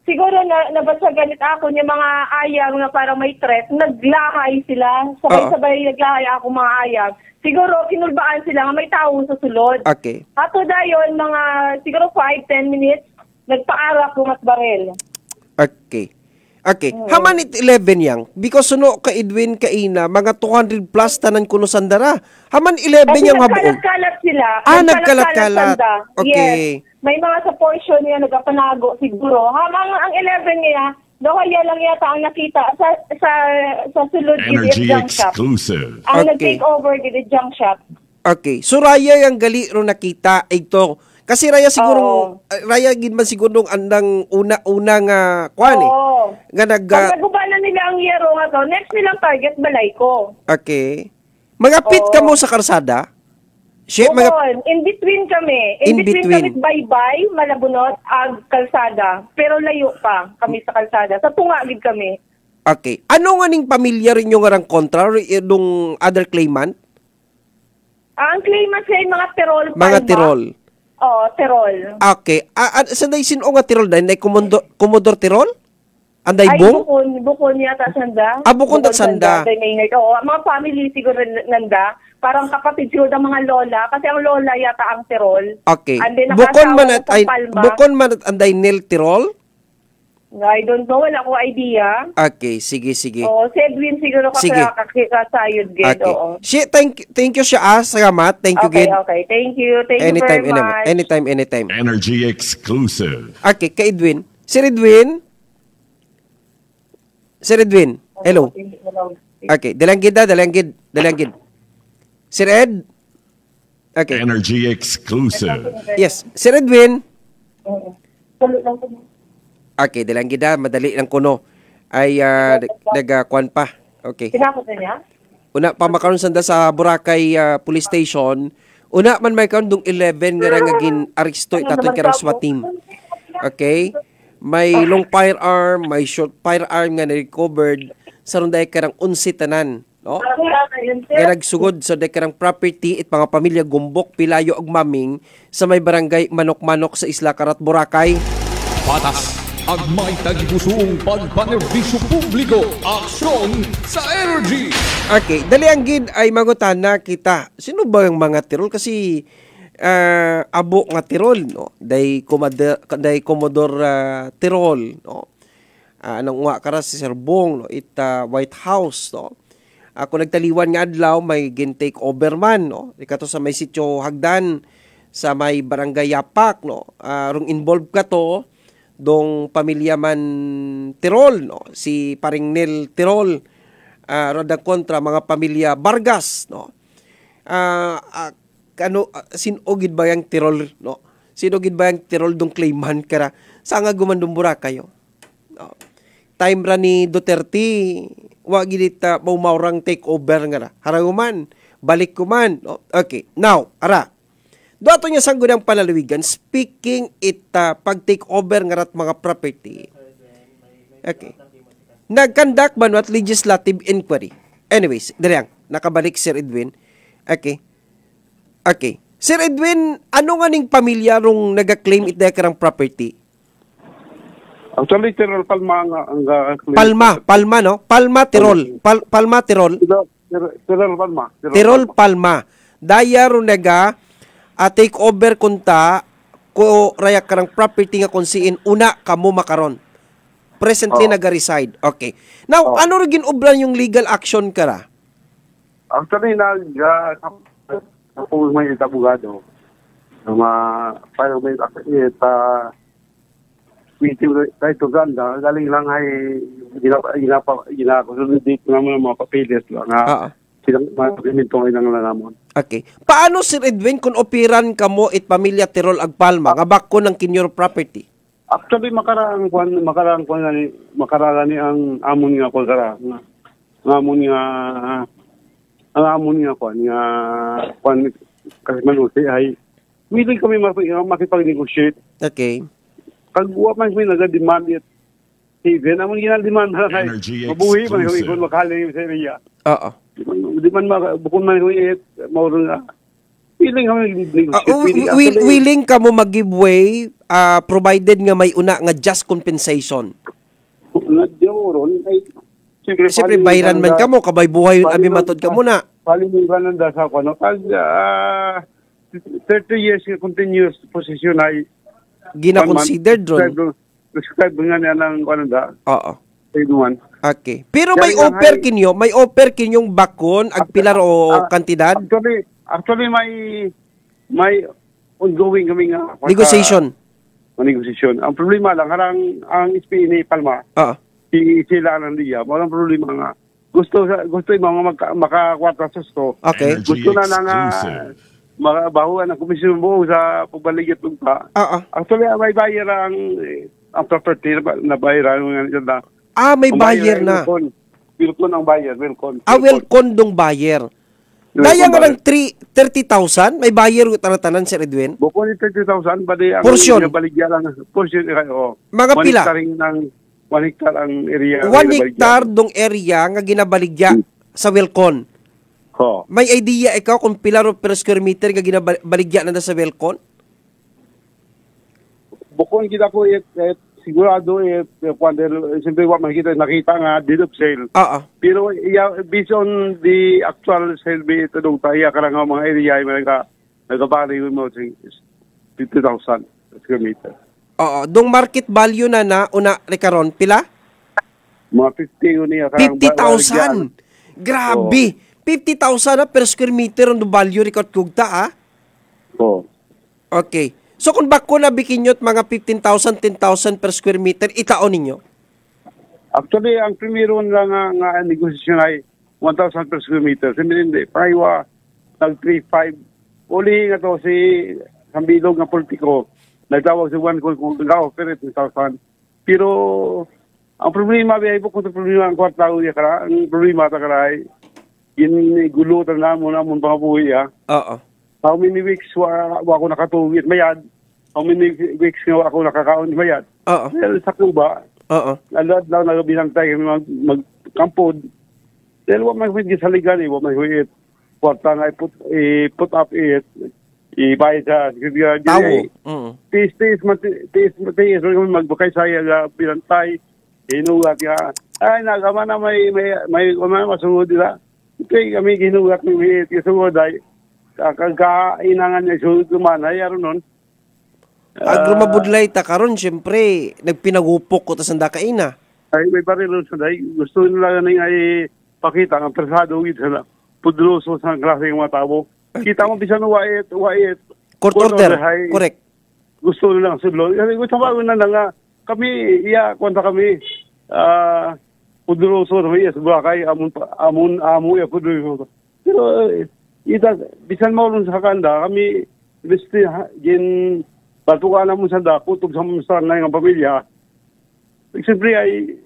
siguro nabasa ganit ako yung mga ayam na parang may threat, naglahay sila. Sabay-sabay naglahay ako mga ayam. Siguro, kinulbaan sila nga may tao sa sulod. Okay. Ato dayon, mga siguro 5-10 minutes, nagpaarak ko at barel. Okay. Haman it 11 yang because suno ka Edwin kaina mga 200 plus tanan kuno sandara. Haman 11 yang mabuong. Nagkalat sila. Nagkalat. Okay. Yes. May mga sa portion niya nagapanago siguro. Hamang ang 11 niya, kaya lang yata ang nakita sa sulod Energy exclusive. Ang nag-take over gid junk shop. Okay. So Raya yang gali ro nakita ito. Kasi Raya siguro Raya gid man siguro andang una nga kuan nga nagubanan nila ang yero nga to. Next nilang target balay ko. Okay. Magapit ka mo sa karsada? In between kami. In between kami bye-bye, Malabunot, kalsada. Pero layo pa kami sa kalsada. Sa tunga gid kami. Okay. Ano nga ning pamilya rin yung ngarang kontra nung other claimant? Ang claimants ay mga Tirol, Mga Palma. Tirol. Oo, Tirol. Okay. Sanday sino nga Tirol dahil? Nay Commodore Tirol? Anday Ay, bong? bukon yata sanda. Bukon at sanda. Oo, mga family siguro nanda. Parang kapatid siguro ng mga lola. Kasi ang lola yata ang Tirol. Okay. And then, Bukon man at sa Palma. bukon man at anday Nel Tirol? I don't know. Wala ko idea. Okay, sige. Oo, si Edwin siguro kakasayod, Gid. Okay. Oo. Thank you siya. Salamat. Thank you, Gid. Okay. Thank you. Thank you very much. Anytime. Energy exclusive. Okay, kay Edwin. Sir Edwin? Hello. Okay, dalanggid. Sir Ed? Okay. Energy exclusive. Yes, Sir Edwin? Okay, dalanggid madali lang kuno. Ay, nagkuhan pa. Okay. Pinakot na niya? Una pa makaroon sanda sa Boracay Police Station. Una man may karon dong 11 nga ngagin aristo itaton karang SWAT team. Okay? May long firearm, may short firearm nga na-recovered sa runday karang 11 tanan, no? Nga nagsugod sa karang property it mga pamilya Gumbok, Pilayo ug Maming sa may barangay Manok-Manok sa Isla Carat, Boracay. Patas ang may tagipusong pagpanerbisyo publiko. Aksyon sa Energy. Okay, dali ang gid ay mangutana kita. Sino ba yung mga Tirol? Kasi abo nga Tirol, no? Day Commodore Tirol, no? Anong nga kara si Sir Bong, no? White House, no? Ako nagtaliwan nga adlaw may gin-take over man, no? Ikato sa may sitio Hagdan sa may barangay Yapak, no? Rung involved ka to dong pamilya man Tirol, no? Si paring Nel Tirol, roda kontra mga pamilya Vargas, no? Sinogid ba yung Tirol, no? Sinogid ba yung Tirol dong claimant kara? Saan nga gumandong Boracay, no? Time ra ni Duterte, wag gid maurang take over nga ra. Haranguman, balik ko man, no? Okay, now, ara. Doato niya sanggol ang palalawigan, speaking pag-take over nga rat mga property. Okay. Nag-conduct ba at legislative inquiry? Anyways, dirang, nakabalik Sir Edwin. Okay. Sir Edwin, ano nga ning pamilya rong nag-claim it karang property? Actually, Tirol Palma ang Palma, no? Palma, Tirol. Palma, Tirol. Tirol Palma. Tirol Palma. Daya ro naga take over kunta ko raya karang property nga konsiin una kamo makaron. Presently naga-reside. Okay. Now, ano rin ginobran yung legal action kara? Actually, kung may abogado, parang may kahit Uganda, galing lang ay ginapasunodit naman ang mga papilis lang. Silang mga pagimintong ay nangalamon. Okay. Paano, Sir Edwin, kung opiran ka mo it pamilya Tirol ag Palma, nga bako ng kinyor property? Actually, makaraan ni ang amon nga ko kara. Ang amon nga kasi manusi ay willing kami makipag-negotiate. Okay. Kagwa man kami nag-demand it. Even, amon ginal-demand na kay mabuhi man kung ikon makali sa area. Oo. Di man bukod man kami maurong nga. Willing kami negotiate. Willing ka mo mag-give way provided nga may una nga just compensation. Siyempre, bayaran man ka mo, kabay buhay yung abi matod ka muna. Paliliganan da sa ako, no? Pag 30 years continuous position ay gina-considered ron. Describe nga niya ng ano da. Oo. Okay. Pero may offer kinyong bakon, agpilar o kantidad? Actually, may ongoing kami nga. Negotiation. Ang problema lang, ang SPA ni Palma, sila ng liya, walang problema nga. Gusto yung mga makakwata susto. Okay. Gusto na nga makabahuan ng komisyon buo sa pagbaligit ng pa. Actually, may bayar ang property na bayaran. May bayar na. Wilcon ang bayar. Wilcon dong bayar. Daya nga ng 30,000, may bayar tanan Sir Edwin? Bukod ni 30,000, bali ang portion. Baligya lang. Portion, mga pila? 1 hectare ang area. 1 hectare dong area nga ginabaligya sa Wilcon. May idea ikaw kung pila ro per square meter nga ginabaligya na sa Welcon? Bukon kita ko sigurado siyempre nakita nga deed of sale. Pero based on the actual sale be ito nung tayo karang mga area ay nagkabali mo 50,000 square meter. Dong market value na una rekaron pila? Mga 50 yun niya. 50,000! Grabe! 50,000 na per square meter ang value record kugta, Okay. So kung bako na bikinyot mga 15,000, 10,000 per square meter, itaon ninyo? Actually, ang primero lang nga negosasyon ay 1,000 per square meter. Sabi hindi, paiwa, nag-3,500. Uli nga to si Sambilog nga politiko, nagtawag si Juan kung nag-offer 10,000. Pero, ang problema, kung problema ang kwartaw niya kara, ang problema ta kara ay, gulutan na muna mga buhay, How many weeks ako nakatugit mayad? How many weeks nga ako nakakaon mayad? Dahil sa Cuba, alad lang nagabinantay kami magkampod. Dahil wala may gisaligan, wala may huwit. Kwarta nga put up it, ibayad sa security. Tawo. Tiis, magbukay sa binantay, inugat nga. Ay, nagama na may masunod nila. Ito kami ginugat ng may kasunod ay kakainangan niya sunod kumanay, aron nun. Agrumabudlay ta karon syempre nagpinagupok ko ta sanda kaina. Ay may baril sa day gusto nila ning ay pakita ang persado gid sila. Pudloso sa klase ng mga tao. Kita mo bisan wait. Court order. Correct. Gusto nila sudlo. Kasi gusto ba na nga kami kwanta kami pudloso sa iya Boracay amun ya pudloso. Pero bisan mo sa kanda kami besti gin patukan mo sa dako tug sa na ng pamilya. Siyempre ay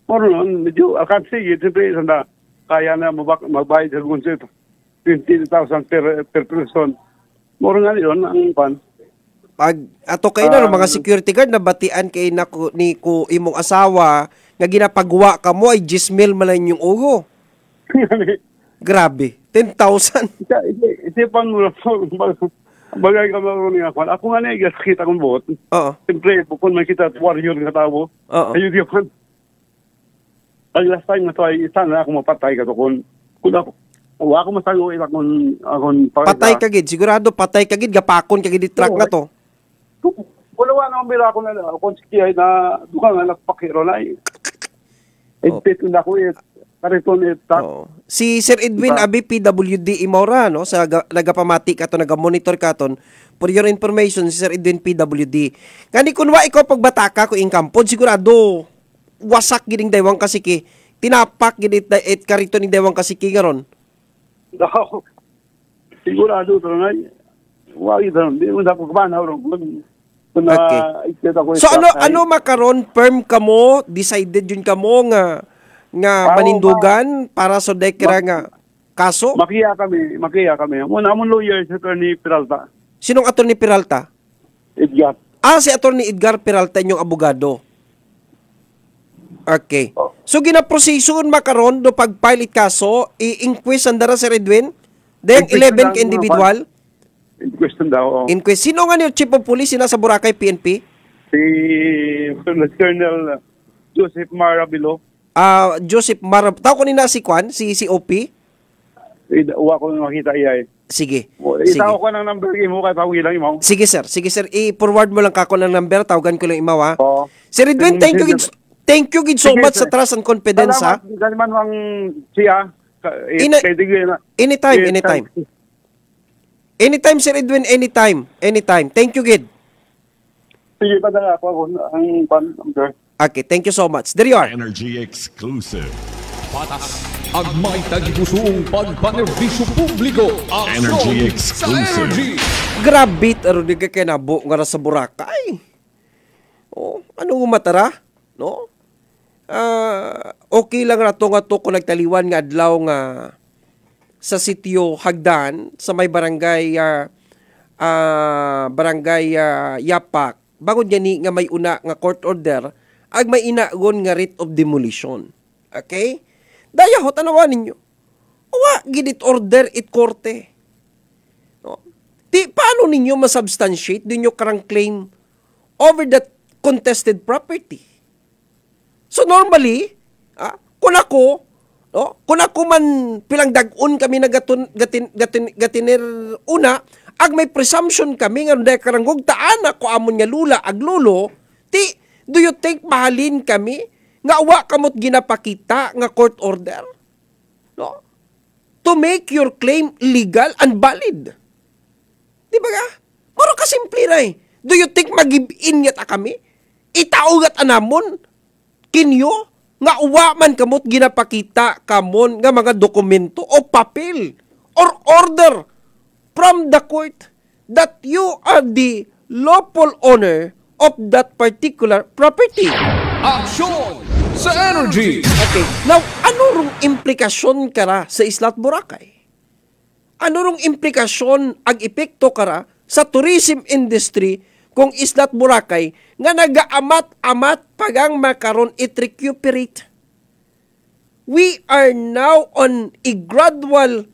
moron medyo sige siyempre sanda kaya na magbayad sa konsep 20,000 per person. Moron nga yun ang pan. Pag ato kayo na mga security guard na batian kay ni ko imong asawa nga ginapagwa ka mo ay 10,000 man yung ugo. Grabe, 10,000. Isipan mo na po, bagay ka maroon nga kwan. Ako nga na, kita kong bot. Siyempre, bukon man kita, warrior nga tao. Ayun di ako. Ang last time na to ay isa na ako mapatay ka to. Kung ako masago, akong patay ka gid, sigurado patay ka gid, gapakon ka gid truck na to. Kung nawa naman bila ako na, kung sikiyay na, duka nga nagpakiro na eh. Edpit na ako eh. Si Sir Edwin Abi PWD Imora no sa nagapamati kato nagamonitor katon for your information si Sir Edwin PWD kani kunwa ikaw pagbataka ko ing kampod sigurado wasak giding daywang kasiki tinapak gid it karito ni daywang kasiki garon sigurado to na wagi daw di mo dapat kabanaw ro so ano makaron firm kamo decided yun kamo nga manindugan para sa dekra nga kaso? Makiya kami. Muna among lawyer si Attorney Peralta. Sinong Attorney Peralta? Edgar. Si Attorney Edgar Peralta inyong abogado. Okay. So ginaproseson makaron do pag-file it kaso, i-inquest andara Sir Edwin? Dayang 11 ka individual? Inquest daw. Inquest. Sino nga niyo Chief of Police sina sa Boracay PNP? Si Colonel Joseph Marabilo. Joseph Marab. Tao ko nina si Kwan, si OP? Uwa ko makita iya eh. Sige. Itaw ko ng number mo kay tawag lang imaw. Sige sir. I-forward mo lang kako ng number, tawagan ko lang imaw ha. Sir Edwin, thank you gid so much sa trust and confidence ha. Salamat man ang siya. Anytime. Anytime Sir Edwin, anytime. Thank you gid. Sige pa na ako ang number. Okay, thank you so much. There you are. Energy exclusive. Patas ang may tagipusong pagpanerbisyo publiko. Energy exclusive. Grabe, aron di ka kinabo nga sa Boracay. Ano matara? No? Okay lang rato nga to kung nagtaliwan nga adlaw nga sa sitio Hagdan sa may barangay Yapak. Bago niya nga may una nga court order ag may inagon nga writ of demolition. Okay? Dayahot anawan ninyo. Wa, gidit order it korte. No? Paano ninyo masubstantiate din yung karang claim over that contested property? So normally, kung ako man pilang dag-on kami na gatiner una, ag may presumption kami nga dahil karanggog taan ako amon nga lula ag lulo, do you think mahalin kami nga wa kamot ginapakita nga court order? No? To make your claim legal and valid. Di ba ga? Maro ka simple na eh. Do you think mag-give-in yata kami? Itaugat anamon? Kinyo? Nga uwa man kamot ginapakita kamon nga mga dokumento o papel or order from the court that you are the lawful owner of that particular property. Action sa Energy! Okay, now, ano rong implikasyon kara sa Isla Boracay? Ano rong implikasyon ag epekto kara sa tourism industry kung Isla Boracay nga nagaamat-amat pagang makaron it recuperate? We are now on a gradual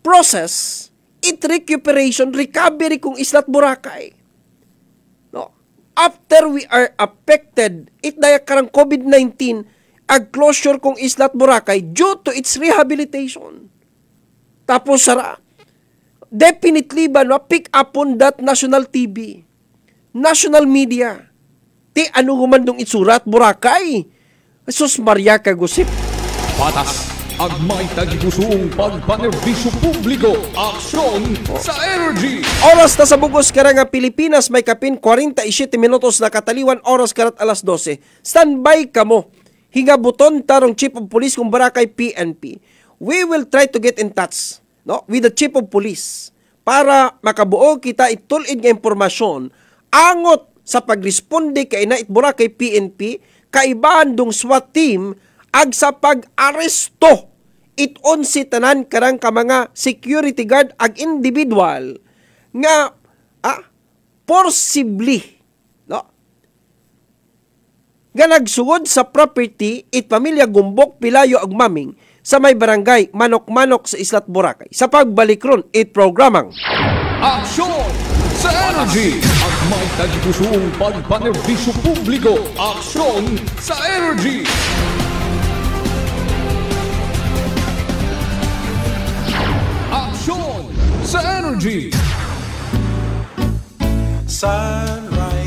process it recuperation, recovery kung Isla Boracay. No? After we are affected, it daya karang COVID-19, ag closure kung Isla Boracay due to its rehabilitation. Tapos sara, definitely ba no, pick up on that national TV, national media. Ano humandong isurat Boracay? Jesus Maria kagusip. Patas ang may tagipusong pagpanerbisyo publiko. Aksyon sa Energy! Oras na sa bugos kara nga Pilipinas, may kapin 47 minutos na kataliwan, oras karat alas 12. Standby kamo. Hingabuton tarong Chief of Police kung Boracay PNP. We will try to get in touch with the Chief of Police para makabuo kita itulid nga impormasyon angot sa pagresponde kay na Boracay PNP kaibahan dong SWAT team ag sa pag-aresto iton si tanan karang ka mga security guard ag individual nga forcibly nga nagsugod sa property it pamilya Gumbok, Pilayo ag Maming sa may barangay Manok-Manok sa Isla Boracay. Sa pagbalik ron it programang Aksyon sa Energy! Ang may tagipusong pagpanerbisyo publiko. Aksyon sa Energy! Aksyon sa Energy!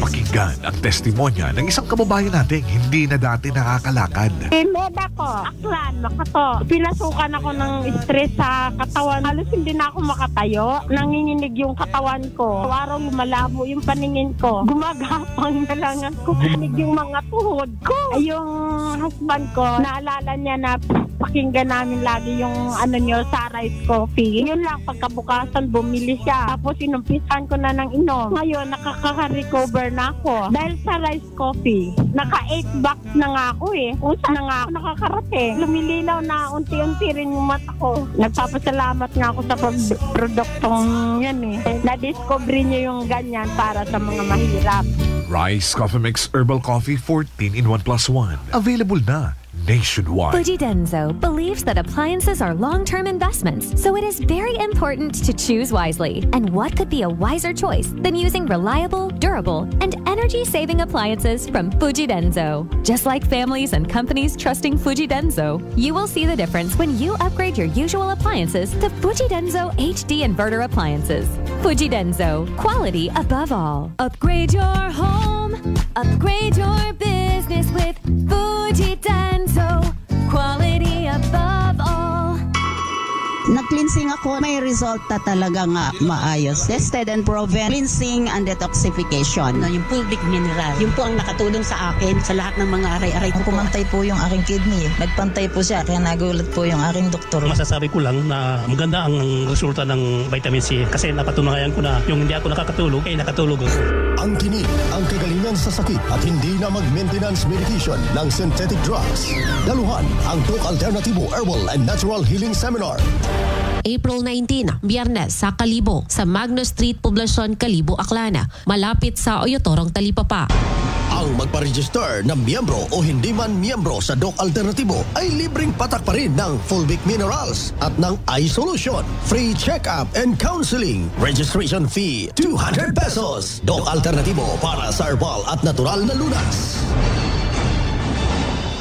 Pakinggan ang testimonya ng isang kababayan nating hindi na dati nakakalakad. Med ako, aklan, makato. Pinasukan ako ng stress sa katawan. Halos hindi na ako makatayo. Nanginginig yung katawan ko. Araw lumalabo yung paningin ko. Gumagapang nalangan ko. Nanginig yung mga tuhod ko. Yung husband ko, naalala niya na pakinggan namin lagi yung nyo, Sunrise Coffee. Yun lang, pagkabukasan, bumili siya. Tapos inumpisan ko na ng inom. Ngayon, nakaka-recover na ako. Dahil sa Rice Coffee, naka-8 bucks na nga ako eh. Kung saan na nga ako nakakarating. Lumilinaw na unti-unti rin yung mata ko. Nagpapasalamat nga ako sa produktong yan eh. Na-discover niyo yung ganyan para sa mga mahirap. Rice Coffee Mix Herbal Coffee 14 in 1+1. Available na nationwide. Fujidenzo believes that appliances are long-term investments, so it is very important to choose wisely. And what could be a wiser choice than using reliable, durable, and energy-saving appliances from Fujidenzo? Just like families and companies trusting Fujidenzo, you will see the difference when you upgrade your usual appliances to Fujidenzo HD inverter appliances. Fujidenzo, quality above all. Upgrade your home, upgrade your business with Fujidenzo, quality above all. Nag-cleansing ako, may resulta talaga nga maayos. Tested and proven, cleansing and detoxification. Yung fulvic mineral, yun po ang nakatulong sa akin sa lahat ng mga aray-aray ko. Pumantay po yung aking kidney. Nagpantay po siya, kaya nagulat po yung aking doktor. Masasabi ko lang na maganda ang resulta ng vitamin C kasi napatunayan ko na yung hindi ako nakakatulog, nakatulog ako. Ang tinig, ang kagalingan sa sakit at hindi na mag-maintenance medication ng synthetic drugs. Daluhan ang Talk Alternativo Herbal and Natural Healing Seminar. April 19, Biyernes sa Kalibo, sa Magno Street, Poblacion, Kalibo, Aklan, malapit sa Oyotorong, Talipapa. Ang magpa-register na miyembro o hindi man miyembro sa Doc Alternatibo ay libreng patak pa rin ng Fulvic Minerals at ng iSolution. Free check-up and counseling. Registration fee, 200 pesos. Doc Alternatibo para sa herbal at natural na lunas.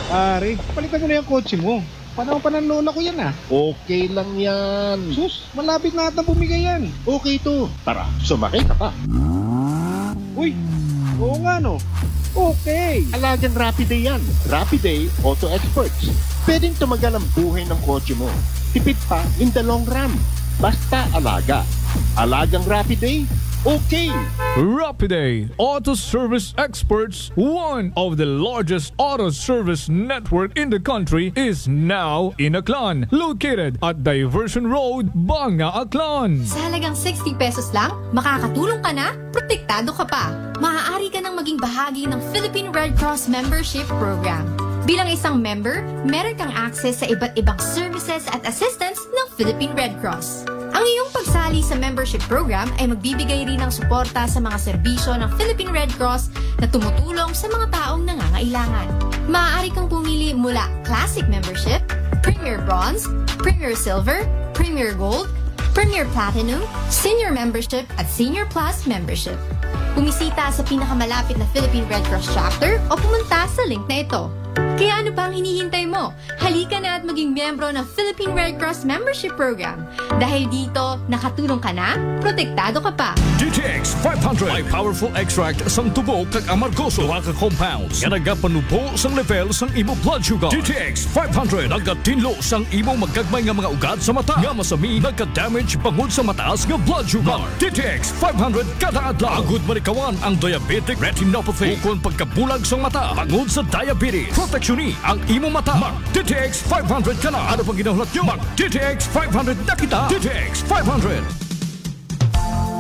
Pare, palitan mo na yung kotse mo. Panahon pa ng lola ko yan ah. Okay lang yan. Sus, malapit na atang bumigay yan. Okay to. Tara, sumakay ka pa. Uy, oo nga no. Okay. Alagang Rapiday yan. Rapiday Auto Experts. Pwedeng tumagal ang buhay ng kotse mo. Tipid pa in the long run. Basta alaga. Alagang Rapiday, okay. Rapiday Auto Service Experts, one of the largest auto service network in the country, is now in Aklan, located at Diversion Road, Banga, Aklan. Sa halagang 60 pesos lang, makakatulong ka na, protektado ka pa. Maaari ka nang maging bahagi ng Philippine Red Cross Membership Program. Bilang isang member, meron kang access sa iba't ibang services at assistance ng Philippine Red Cross. Ang iyong pagsali sa membership program ay magbibigay rin ng suporta sa mga serbisyo ng Philippine Red Cross na tumutulong sa mga taong nangangailangan. Maaari kang pumili mula Classic Membership, Premier Bronze, Premier Silver, Premier Gold, Premier Platinum, Senior Membership at Senior Plus Membership. Bumisita sa pinakamalapit na Philippine Red Cross chapter o pumunta sa link na ito. Kaya ano pa ang hinihintay mo? Halika na at maging miyembro ng Philippine Red Cross Membership Program. Dahil dito, nakatulong ka na, protektado ka pa. DTX 500 ay powerful extract sang tubo kag amargoso wa ka compounds nga nagapanubo sang level sang imo blood sugar. DTX 500 nagatinlo sang imo magagmay nga mga ugat sa mata nga masami nagka-damage bangod sa mataas nga blood sugar. DTX 500 kada adlaw agud marikawan ang diabetic retinopathy ukon pagkabulag sang mata bangod sa diabetes. Proteksyon ang imo mata. Mag DTX 500 ka na. Ano pang ginahulat nyo? Mag DTX 500 na kita. DTX 500.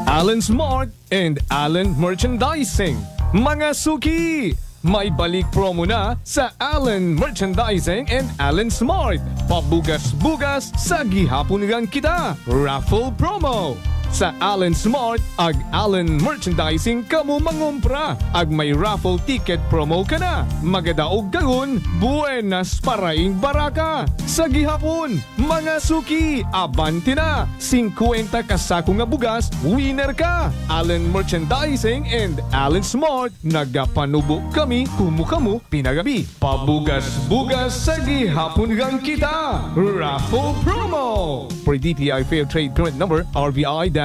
Allen Smart and Allen Merchandising. Mga suki! May balik promo na sa Allen Merchandising and Allen Smart. Pabugas-bugas sa gihapon nilang kita. Raffle promo. Sa Allen Smart ag Allen Merchandising kamo mangumpra ag may raffle ticket promo ka na. Magadaog gagun, buenas paraing baraka. Sa gihapon, mga suki, abanti na. 50 kasako nga bugas, winner ka. Allen Merchandising and Allen Smart, nagapanubo kami kumukamu pinagabi. Pabugas-bugas sa gihapon gang kita. Raffle promo. For DTI Fair Trade Permit Number RBI-AKL-02-010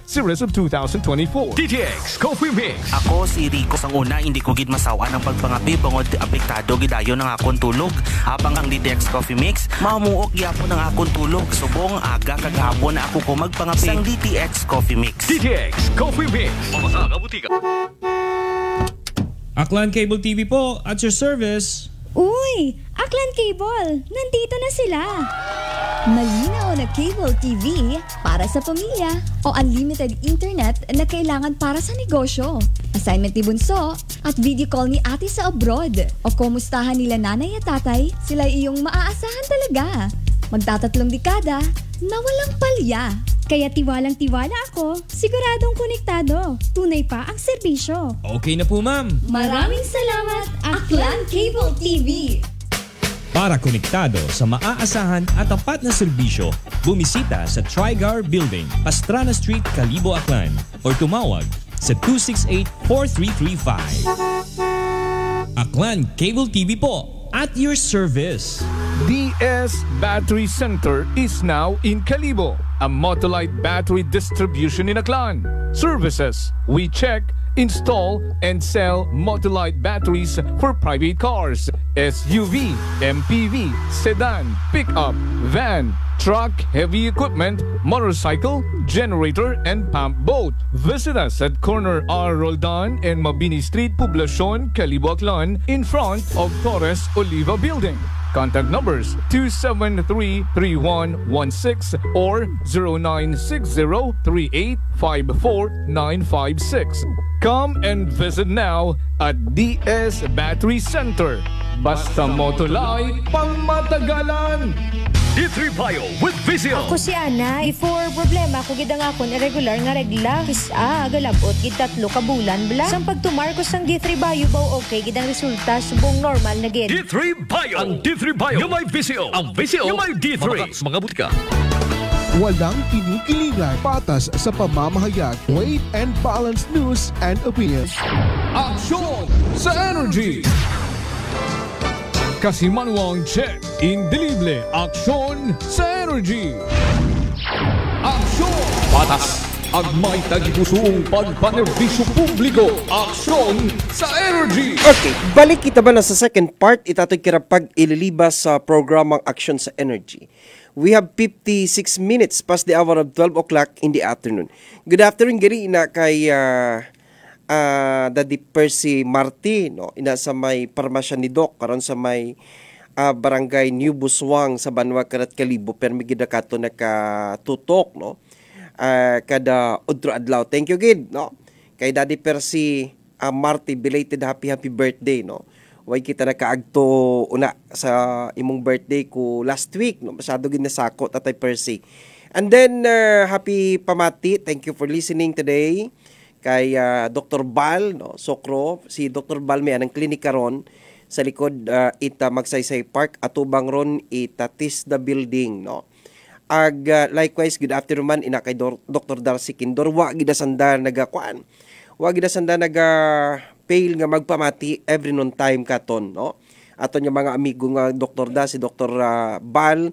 Series of 2024. DTX Coffee Mix. Ako si Rico sang una, hindi ko gid masawa ng pagpangapi bangod apektado gidayon ng akong tulog. Habang ang DTX Coffee Mix, mamuok gyapon ng akong tulog. Subong aga kag hapon ako ko magpangapi sang DTX Coffee Mix. DTX Coffee Mix. Mamasa ka butika. Aklan Cable TV po, at your service. Uy! Aklan Cable! Nandito na sila! Malinaw na cable TV para sa pamilya o unlimited internet na kailangan para sa negosyo. Assignment ni Bunso at video call ni ate sa abroad. O kumustahan nila nanay at tatay, sila iyong maaasahan talaga. Magtatatlong dekada na walang palya. Kaya tiwalang-tiwala ako, siguradong konektado. Tunay pa ang serbisyo. Okay na po, ma'am. Maraming salamat, Aklan Cable TV. Para konektado sa maaasahan at tapat na serbisyo, bumisita sa Trigar Building, Pastrana Street, Kalibo, Aklan or tumawag sa 268-4335. Aklan Cable TV po, at your service. DS Battery Center is now in Kalibo, a Motolite battery distribution in Aklan. Services: we check, install, and sell Motolite batteries for private cars, SUV, MPV, sedan, pickup, van, truck, heavy equipment, motorcycle, generator, and pump boat. Visit us at corner R. Roldan and Mabini Street, Poblacion, Kalibo, Aklan, in front of Torres Oliva Building. Contact numbers 273-3116 or 0960-3854-956. Come and visit now at DS Battery Center. Basta Motolite, pangmatagalan! D3 Bio with Visio. Ako si Ana, before problema ko gid ang akon irregular nga regla. Kisa galabot gid 3 ka bulan bla. Sang pagtumar ko sang D3 Bio baw okay gid ang resulta subong normal na gid. D3 Bio. Ang D3 Bio yung may Visio. Ang Visio yung may D3. Mga butika. Walang kinikilingan, patas sa pamamahayag, weight and balanced news and opinions. Aksyon sa Energy! Kasimanwang check, indelible, aksyon sa Energy! Aksyon! Patas! Agmay tagipusong pagpanerbisyo publiko, aksyon sa Energy! Okay, balik kita ba na sa second part, itatoy kira pag ililibas sa programang Aksyon sa Energy. We have 56 minutes past the hour of 12 o'clock in the afternoon. Good afternoon, gari ina kay Daddy Percy Marti, no? Ina sa may parmasya ni Doc, karon sa may barangay New Buswang sa Banwa Karat Kalibo, pero may gidakato na katutok, no? Kada udro adlaw. Thank you, gid, no? Kay Daddy Percy Marti, belated happy birthday, no? Way kita nakaagto una sa imong birthday ko last week, no? Masyado gid nasako Tatay Percy. And then happy pamati, thank you for listening today kay Dr. Bal, no? Sokro, si Dr. Bal may anang klinika ron sa likod ita Magsaysay Park atubang ron ita Tisda Building, no? Likewise good afternoon man ina kay Dr. Darcy Kindor, wa gid sanda nagakuan. Wa gid sanda fail nga magpamati every noon time katon, no? Aton yung mga amigo nga Dr. Da, si Dr. Bal,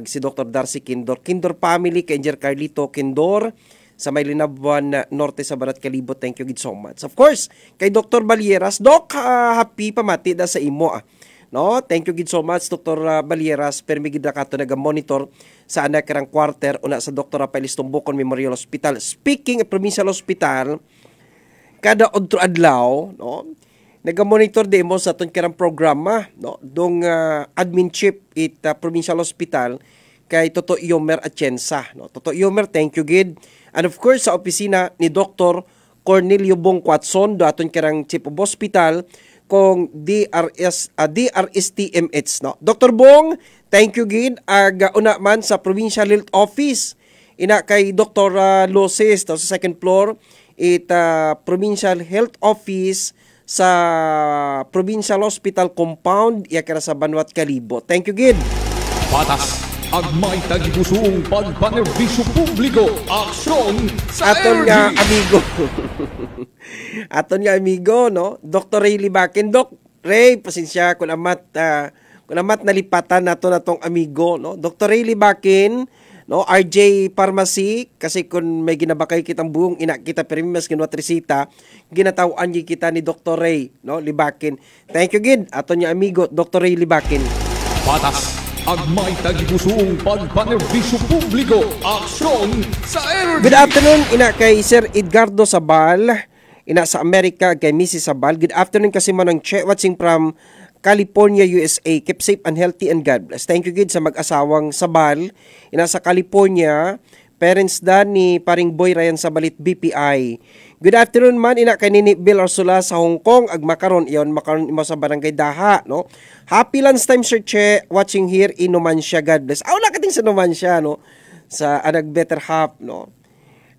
si Dr. Darcy Kindor, Kindor family, kay Engineer Carlito Kindor, sa may Linabuan Norte sa Barat Kalibo. Thank you gid so much. Of course, kay Dr. Balieras, Doc, happy pamati da sa imo, no? Thank you gid so much, Dr. Balieras, permi gid kato naga-monitor sa anak karang quarter una sa Dr. Rafael Istumbukon Memorial Hospital. Speaking of Provincial Hospital, kada odro adlaw, no, naga-monitor din mo sa aton karang programa, no, dong admin chief it Provincial Hospital kay Toto Yomer Atienza, no. Toto Yomer, thank you gid. And of course sa opisina ni Dr. Cornelio Bong Quatson do aton karang chief of hospital kung DRSTMH, no. Dr. Bong, thank you gid. Una man sa Provincial Health Office ina kay Dr. Loses sa second floor Provincial Health Office sa Provincial Hospital Compound yakara sa Banwat Kalibo. Thank you gid. Patas agmay tagipusong pagpanerbisyo publiko, aksyon sa aton Energy. Nga amigo. Aton nga amigo, no? Dr. Ray Libakin. Doc Ray, pasensya kung amat nalipatan nato natong amigo, no? Dr. Ray Libakin, no, RJ Pharmacy, kasi kung may ginabakay kitang buong ina kita perimas kinwa trisita, ginatawaan gi kita ni Dr. Ray, no, Libakin. Thank you gid aton niya amigo Dr. Ray Libakin. Patas agmay tagipusong pagpanerbisyo publiko, aksyon sa Energy. Good afternoon ina kay Sir Edgardo Sabal, ina sa Amerika kay Mrs. Sabal. Good afternoon kasi manong watching from California, USA. Keep safe and healthy and God bless. Thank you gid sa mag-asawang Sabal. Ina sa California, parents da ni paring Boy Ryan Sabalit BPI. Good afternoon man ina kay Nini Bill Ursula sa Hong Kong ag makaron mo sa Barangay Daha, no. Happy lunchtime Sir Che, watching here in Numancia. God bless. Aw nakating sa Numancia, no. Sa anag better half, no.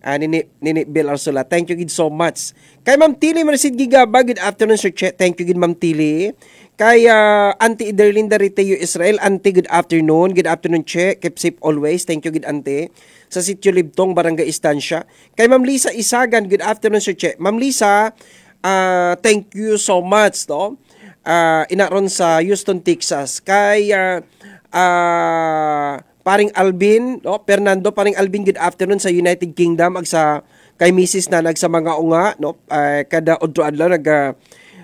Nini Bill Ursula. Thank you gid so much. Kay Ma'am Tili Merced Gigaba, good afternoon Sir Che. Thank you gid Ma'am Tili. Kay Auntie Iderlinda Riteo Israel, Auntie, good afternoon. Good afternoon, Che. Keep safe always. Thank you, good Auntie. Sa Sitio Libtong, Barangay Estancia. Kay Ma'am Lisa Isagan, good afternoon, Sir Che. Ma'am Lisa, thank you so much, no? Inaron sa Houston, Texas. Kay paring Alvin, no? Fernando, paring Alvin, good afternoon sa United Kingdom. Ag sa kay Mrs. na nag sa mga unga, no? Kada odro adlaw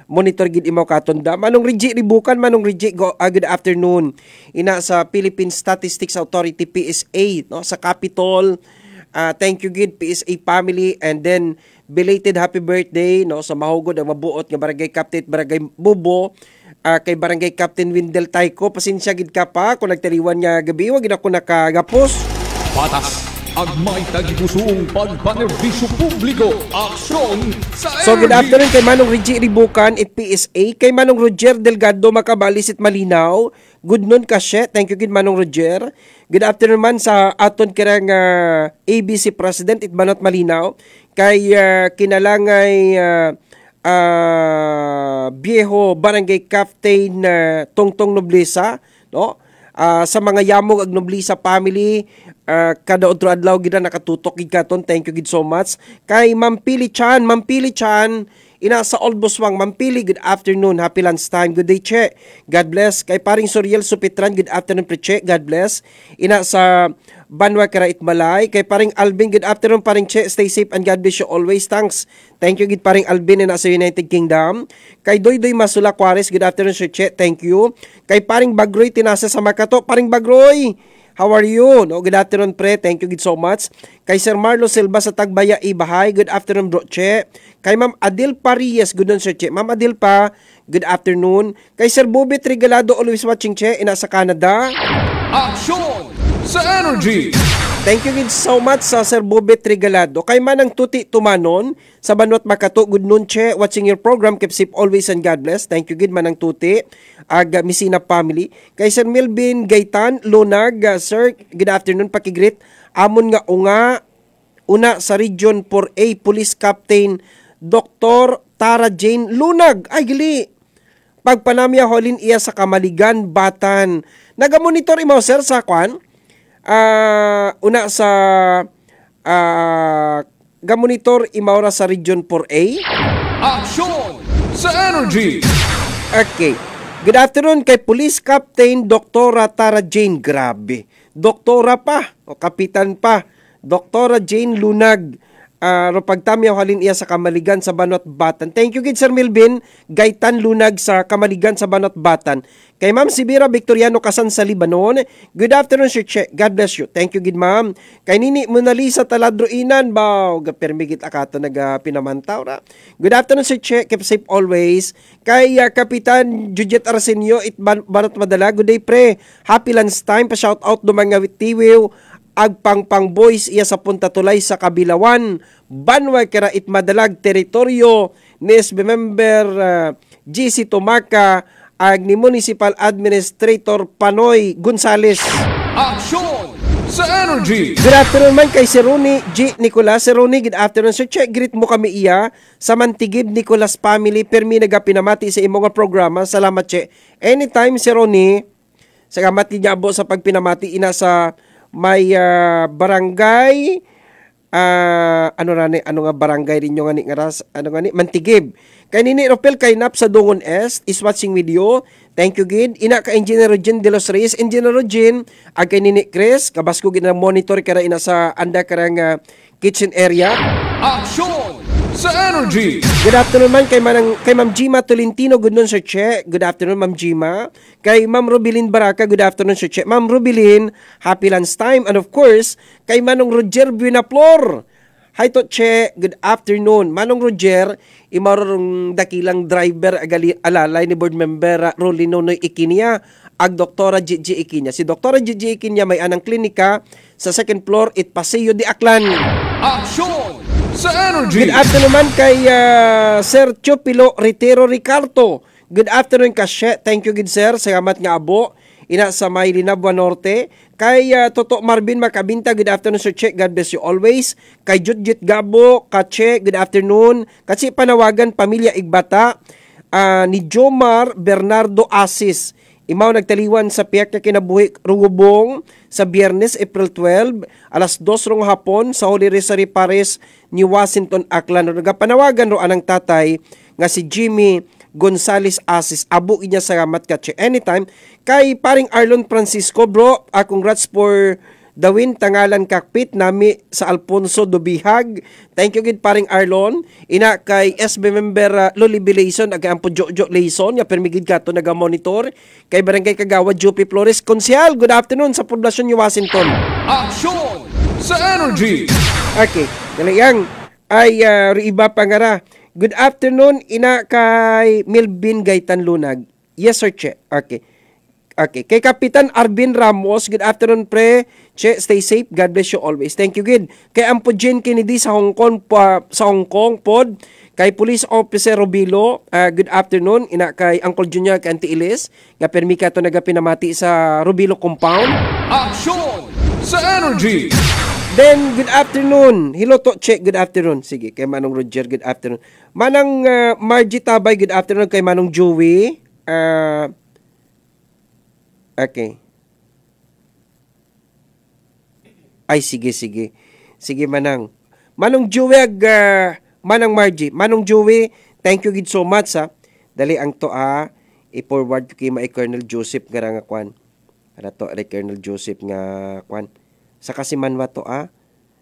monitor gid imaw katonda. Manong Rigi Ribukan, Manong Rigi, good afternoon. Ina sa Philippine Statistics Authority PSA, no, sa Capitol. Thank you gid PSA family, and then belated happy birthday, no, sa mahugod ang mabuot nga Barangay Captain Barangay Bubo, kay Barangay Captain Windel Taiko. Pasensya gid ka pa kung nagtaliwan nga gabi, wa gid ako nakagapos. Patas ang may tagipusoong pagpanerbisyo publiko. Aksyon sa So, good energy. afternoon kay Manong Reggie Ribucan at PSA. Kay Manong Roger Delgado Makabalis at Malinaw. Good noon kasye. Thank you, good Manong Roger. Good afternoon man sa aton kirang ABC President at Manot Malinaw. Kay kinalangay Viejo Barangay Captain Tongtong Noblesa, no? Sa mga yamog ag Noblesa family, kada otro adlaw gid nakatutok gid katon. Thank you gid so much. Kay Ma'am Pili Chan, ina sa Old Buswang. Ma'am Pili, good afternoon. Happy lunchtime. Good day, Che. God bless. Kay paring Soriel Supitran, good afternoon, Che. God bless. Ina sa Banwa Karait Malay. Kay paring Alvin, good afternoon, paring Che. Stay safe and God bless you always. Thanks. Thank you, gid paring Alvin na sa United Kingdom. Kay Doydoy Masula Juarez, good afternoon, Sir Che. Thank you. Kay paring Bagroy Tinasa sa Makato. Paring Bagroy, how are you? No, good afternoon, pre. Thank you so much. Kay Sir Marlo Silva sa Tagbaya, Ibahay. Good afternoon, bro, Che. Kay Ma'am Adil Parias, good noon, Sir Che. Ma'am Adil pa, good afternoon. Kay Sir Bobby Trigalado, always watching, Che, ina sa Canada. Aksyon sa energy. Thank you so much sa Sir Bobby Trigalado. Kay Manang Tuti Tumanon sa Banwat Makato, good noon, Che. Watching your program, keep safe always and God bless. Thank you, good Manang Tuti. Misina family. Kay Sir Melvin Gaitan, Lunag, Sir, good afternoon, pakigrit. Amon nga una sa Region 4A, Police Captain Dr. Tara Jane Lunag. Ay, gili. Pagpanamya holin iya sa Kamaligan, Batan. Nagamonitor mo, sir, sa kwan? Una sa gamonitor imaura sa Region 4A. Aksyon sa energy. Okay. Good afternoon kay Police Captain Dr. Tara Jane. Grabe. Doktora pa o kapitan pa. Dr. Jane Lunag. Pagtamyaw halin iya sa Kamaligan sa Banot Batan. Thank you kid Sir Melvin Gaitan Lunag sa Kamaligan sa Banot Batan. Kay Ma'am Sibira Victoriano Kasan sa Libanon. Good afternoon, Sir Che. God bless you. Thank you gid Ma'am. Kay Nini Mona Lisa Taladroinan baw permigit akato nagapinamantaw ra. Good afternoon, Sir Che. Keep safe always. Kay Kapitan Jujet Arsenio it Banot Madala. Good day pre. Happy lunchtime. Pa shout out do mga witiwiw agpangpang boys iya sa Punta Tulay sa Kabilawan. Banway kara it madalag teritoryo ni SB member GC Tumaca ag ni Municipal Administrator Panoy Gonzales. Aksyon sa energy. Good afternoon man kay si Ronnie G. Nicolas. Si Ronnie, good afternoon. Sir Che, greet mo kami iya sa Mantigib Nicolas family. Permi nagapinamati sa imong programa. Salamat, Che. Anytime si Ronnie, salamat niya po sa pagpinamati ina sa may barangay ano nga barangay rin yung Mantigib. Kay Nini Ropel kay Nap sa Dungon Est is watching video. Thank you gid. Ina ka Engineer Rogen de los Reyes. Engineer Rogen ag kay Nini Chris kabasko gid na monitor kara ina sa anda karang kitchen area. Aksyon sa energy. Good afternoon man kay Ma'am Gima Tolentino. Good noon, Sir Che. Good afternoon, Ma'am Gima. Kay Ma'am Rubilin Baraka. Good afternoon, Sir Che. Ma'am Rubilin, happy lunchtime. And of course, kay Manong Roger Buenaflor. Hi to Che. Good afternoon. Manong Roger, imarong dakilang driver alalay ni board member Rolino Noy Ikinya ag Doktora Gigi Ikinya. Si Doktora Gigi Ikinya may anang klinika sa second floor it Paseo de Aklan. Aksyon sa energy. Good afternoon man kay Sir Chupilo Ritero Ricardo. Good afternoon kasye. Thank you good sir. Salamat nga abo. Ina sa Maylina Buan Norte. Kay Toto Marvin Makabinta. Good afternoon Sir Che. God bless you always. Kay Judjit Gabo Kache. Good afternoon. Kasi panawagan Pamilya Igbata ni Jomar Bernardo Asis. Imaw nagtaliwan sa piyak na kinabuhi rugubong sa Biyernes, April 12, alas 2 rong hapon sa Holy Rosary Paris ni Washington, Aklan. Nagapanawagan ro anang tatay nga si Jimmy Gonzales Asis. Abo inya salamat Kache. Anytime. Kay paring Arlon Francisco, bro, congrats for the win. Tangalan kakpit nami sa Alfonso Dubihag. Thank you gid paring Arlon. Ina kay SB member Loli Bilason ag ampo Jojo Layson ya permigid kato naga-monitor. Kay Barangay Kagawad Jupi Flores. Konsyal, good afternoon sa poblasyon ni Washington. Aksyon sa energy. Okay, galayang ay iba pangara. Good afternoon ina kay Melvin Gaitan Lunag. Yes sir Che. Okay. Okay. Kay Kapitan Arvin Ramos, good afternoon, pre. Che, stay safe. God bless you always. Thank you, good. Kay Ampo Jen Kennedy sa Hong Kong, pod. Kay Police Officer Robilo, good afternoon. Ina kay Uncle Junior, kay Auntie Ilis. Nga permika to nagapinamati sa Robilo Compound. Action sa Energy! Then, good afternoon. Hello to, Che, good afternoon. Sige, kay Manong Roger, good afternoon. Manang Margie Tabay, good afternoon. Kay Manong Joey. Okay. Ay, sige. Sige, Manang. Manong Joey, Manang Margie. Manong Joey, thank you so much, ha. Dali ang to, i-forward ko kay Colonel Joseph nga kwan. Para to, Colonel Joseph nga kwan. Sa kasimanwa to,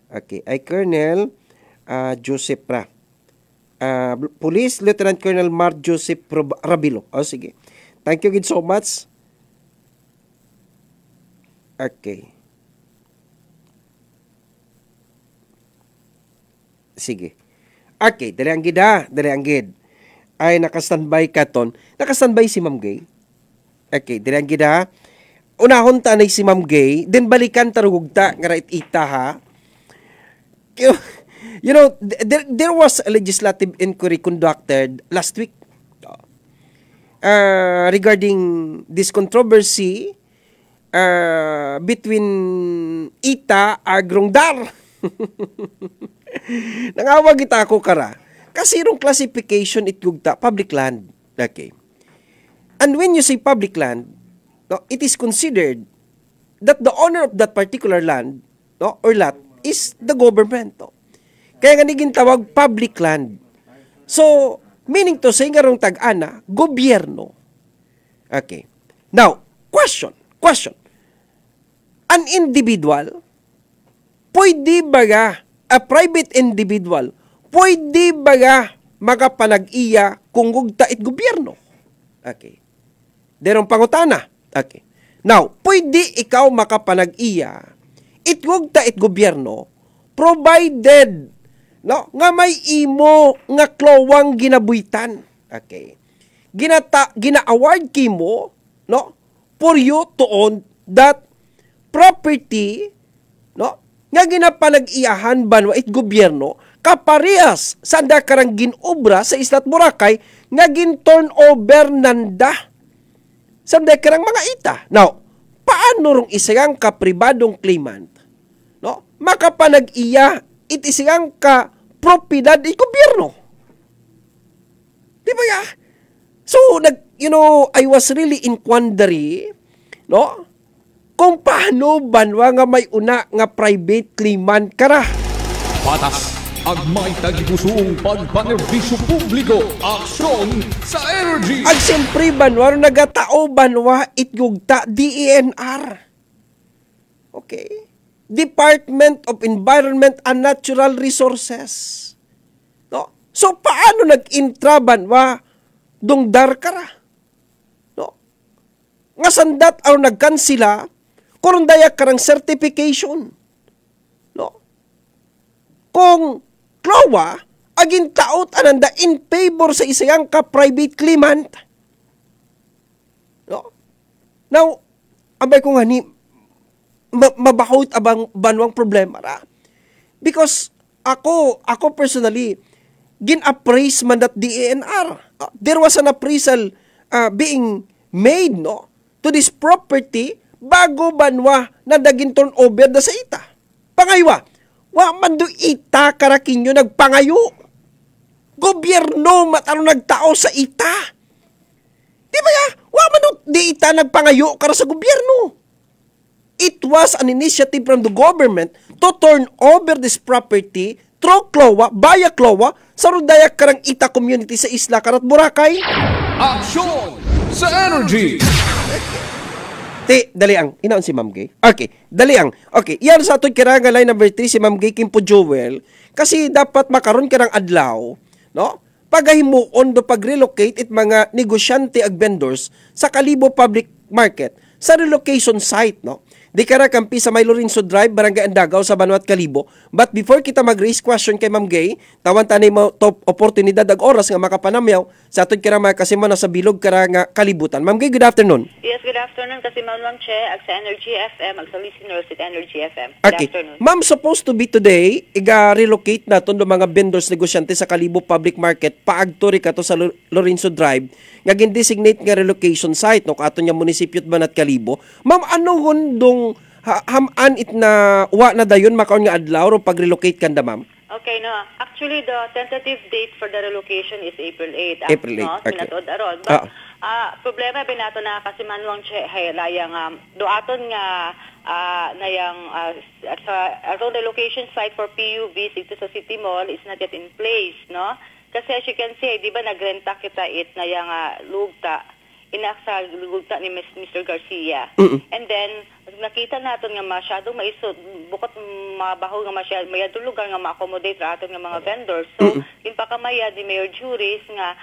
Okay. Ay, Colonel Joseph Pra. Police Lieutenant Colonel Mark Joseph Rabilo. Sige. Thank you so much. Okay. Sige. Okay, dali ang gid. Ay, nakastandby ka ton. Nakastandby si Ma'am Gay. Okay, dali ang gid. Unahon tanay si Ma'am Gay, then balikan tarugugta nga right ita, ha. You know, there was a legislative inquiry conducted last week regarding this controversy between Ita Agrongdar. Nangawag ita ako kara. Kasi yung classification itgugta, public land. Okay. And when you say public land, it is considered that the owner of that particular land or lot is the government. Kaya nga naging tawag public land. So, meaning to say nga rong tag-ana, gobyerno. Okay. Now, question. An individual, pwede ba a private individual, pwede ba makapanag-iya kung gugta it gobyerno? Okay. Derong pangutana. Okay. Now, pwede ikaw makapanag-iya it gugta it gobyerno provided nga may imo nga klowang ginabuitan. Okay. Gina-award kimo for you to own that property nga ginapanag-iyahan banwa it gobyerno kaparehas sanda karang ginobra sa Isla Boracay nga gin-turn over nanda sanda karang mga ita. Now, paano rong isang kapribadong claimant makapanag-iya it isang ka propiedad it gobyerno? Di ba ya? So, I was really in quandary, kung paano banwa nga may una nga private claimant kara. Patas, agmay tagigusuong pagpanerbisyo publiko, aksyon sa Energy. Ag siyempre banwa, nagatao banwa itgugta DENR. Okay. Department of Environment and Natural Resources. So, paano nag-intra banwa dungdar kara? Nga sandat aw nagkansila kung daya karang certification. Kung klowa, aging taot ananda in favor sa isang ka-private claimant. Now, abay ko nga ni, mabahot abang banwang problema ra. Because ako personally, gin-appraise man that DENR. There was an appraisal being made, to this property bago banwa na daging turnover da sa ita. Pangaywa, wa man do ita karakinyo nagpangayo. Gobyerno matano nagtao sa ita. Di ba ya? Wa man do di ita nagpangayo kara sa gobyerno. It was an initiative from the government to turn over this property through CLOA, via CLOA, sa rudaya karang ita community sa Isla Karat Boracay. Action sa Energy! Daliang. Inaon si Ma'am Gay? Okay, daliang. Okay, yan sa ato kiranga line number 3 si Ma'am Gay Kimpo Joel kasi dapat makaroon karang adlaw, pagahimuon do pag-relocate it mga negosyante ag vendors sa Kalibo Public Market sa relocation site, Di kara kampi sa May Lorenzo Drive, Barangay Andagaw sa Banuat Kalibo. But before kita mag-raise question kay Ma'am Gay, tawan tanay mo top oportunidad ag oras nga makapanamyaw sa atong kira mga kasima na sa bilog kara nga kalibutan. Ma'am Gay, good afternoon. Yes, good afternoon kasi Ma'am Lang Che, ag sa Energy FM, ag sa listeners at Energy FM. Good Okay. afternoon. Ma'am, supposed to be today, iga-relocate na ito ng mga vendors negosyante sa Kalibo Public Market, paagtori ka to sa Lorenzo Drive, nga gin-designate nga relocation site, no, kato niya munisipyo at Banat Kalibo. Ma'am, ano hundong haman it na wa na dayon makaon nga adlaw ro pag-relocate kanda, ma'am? Okay, no. Actually, the tentative date for the relocation is April 8. April 8, no? okay. Minatod aron. But, problema binato na kasi Manwang Che, hay, layang, doaton nga, na yung, sa around the location site for PUVs ito sa City Mall is not yet in place, no? Kasi as you can see, di ba nagrenta kita it na yung lugta, inaksa lugta ni Mr. Garcia. And then, nakita natin nga masyadong maisod, bukod mabaho nga masyadong, mayadong lugar nga ma-accommodate ra aton nga mga vendors. So, kinpakamayad ni Mayor Juris nga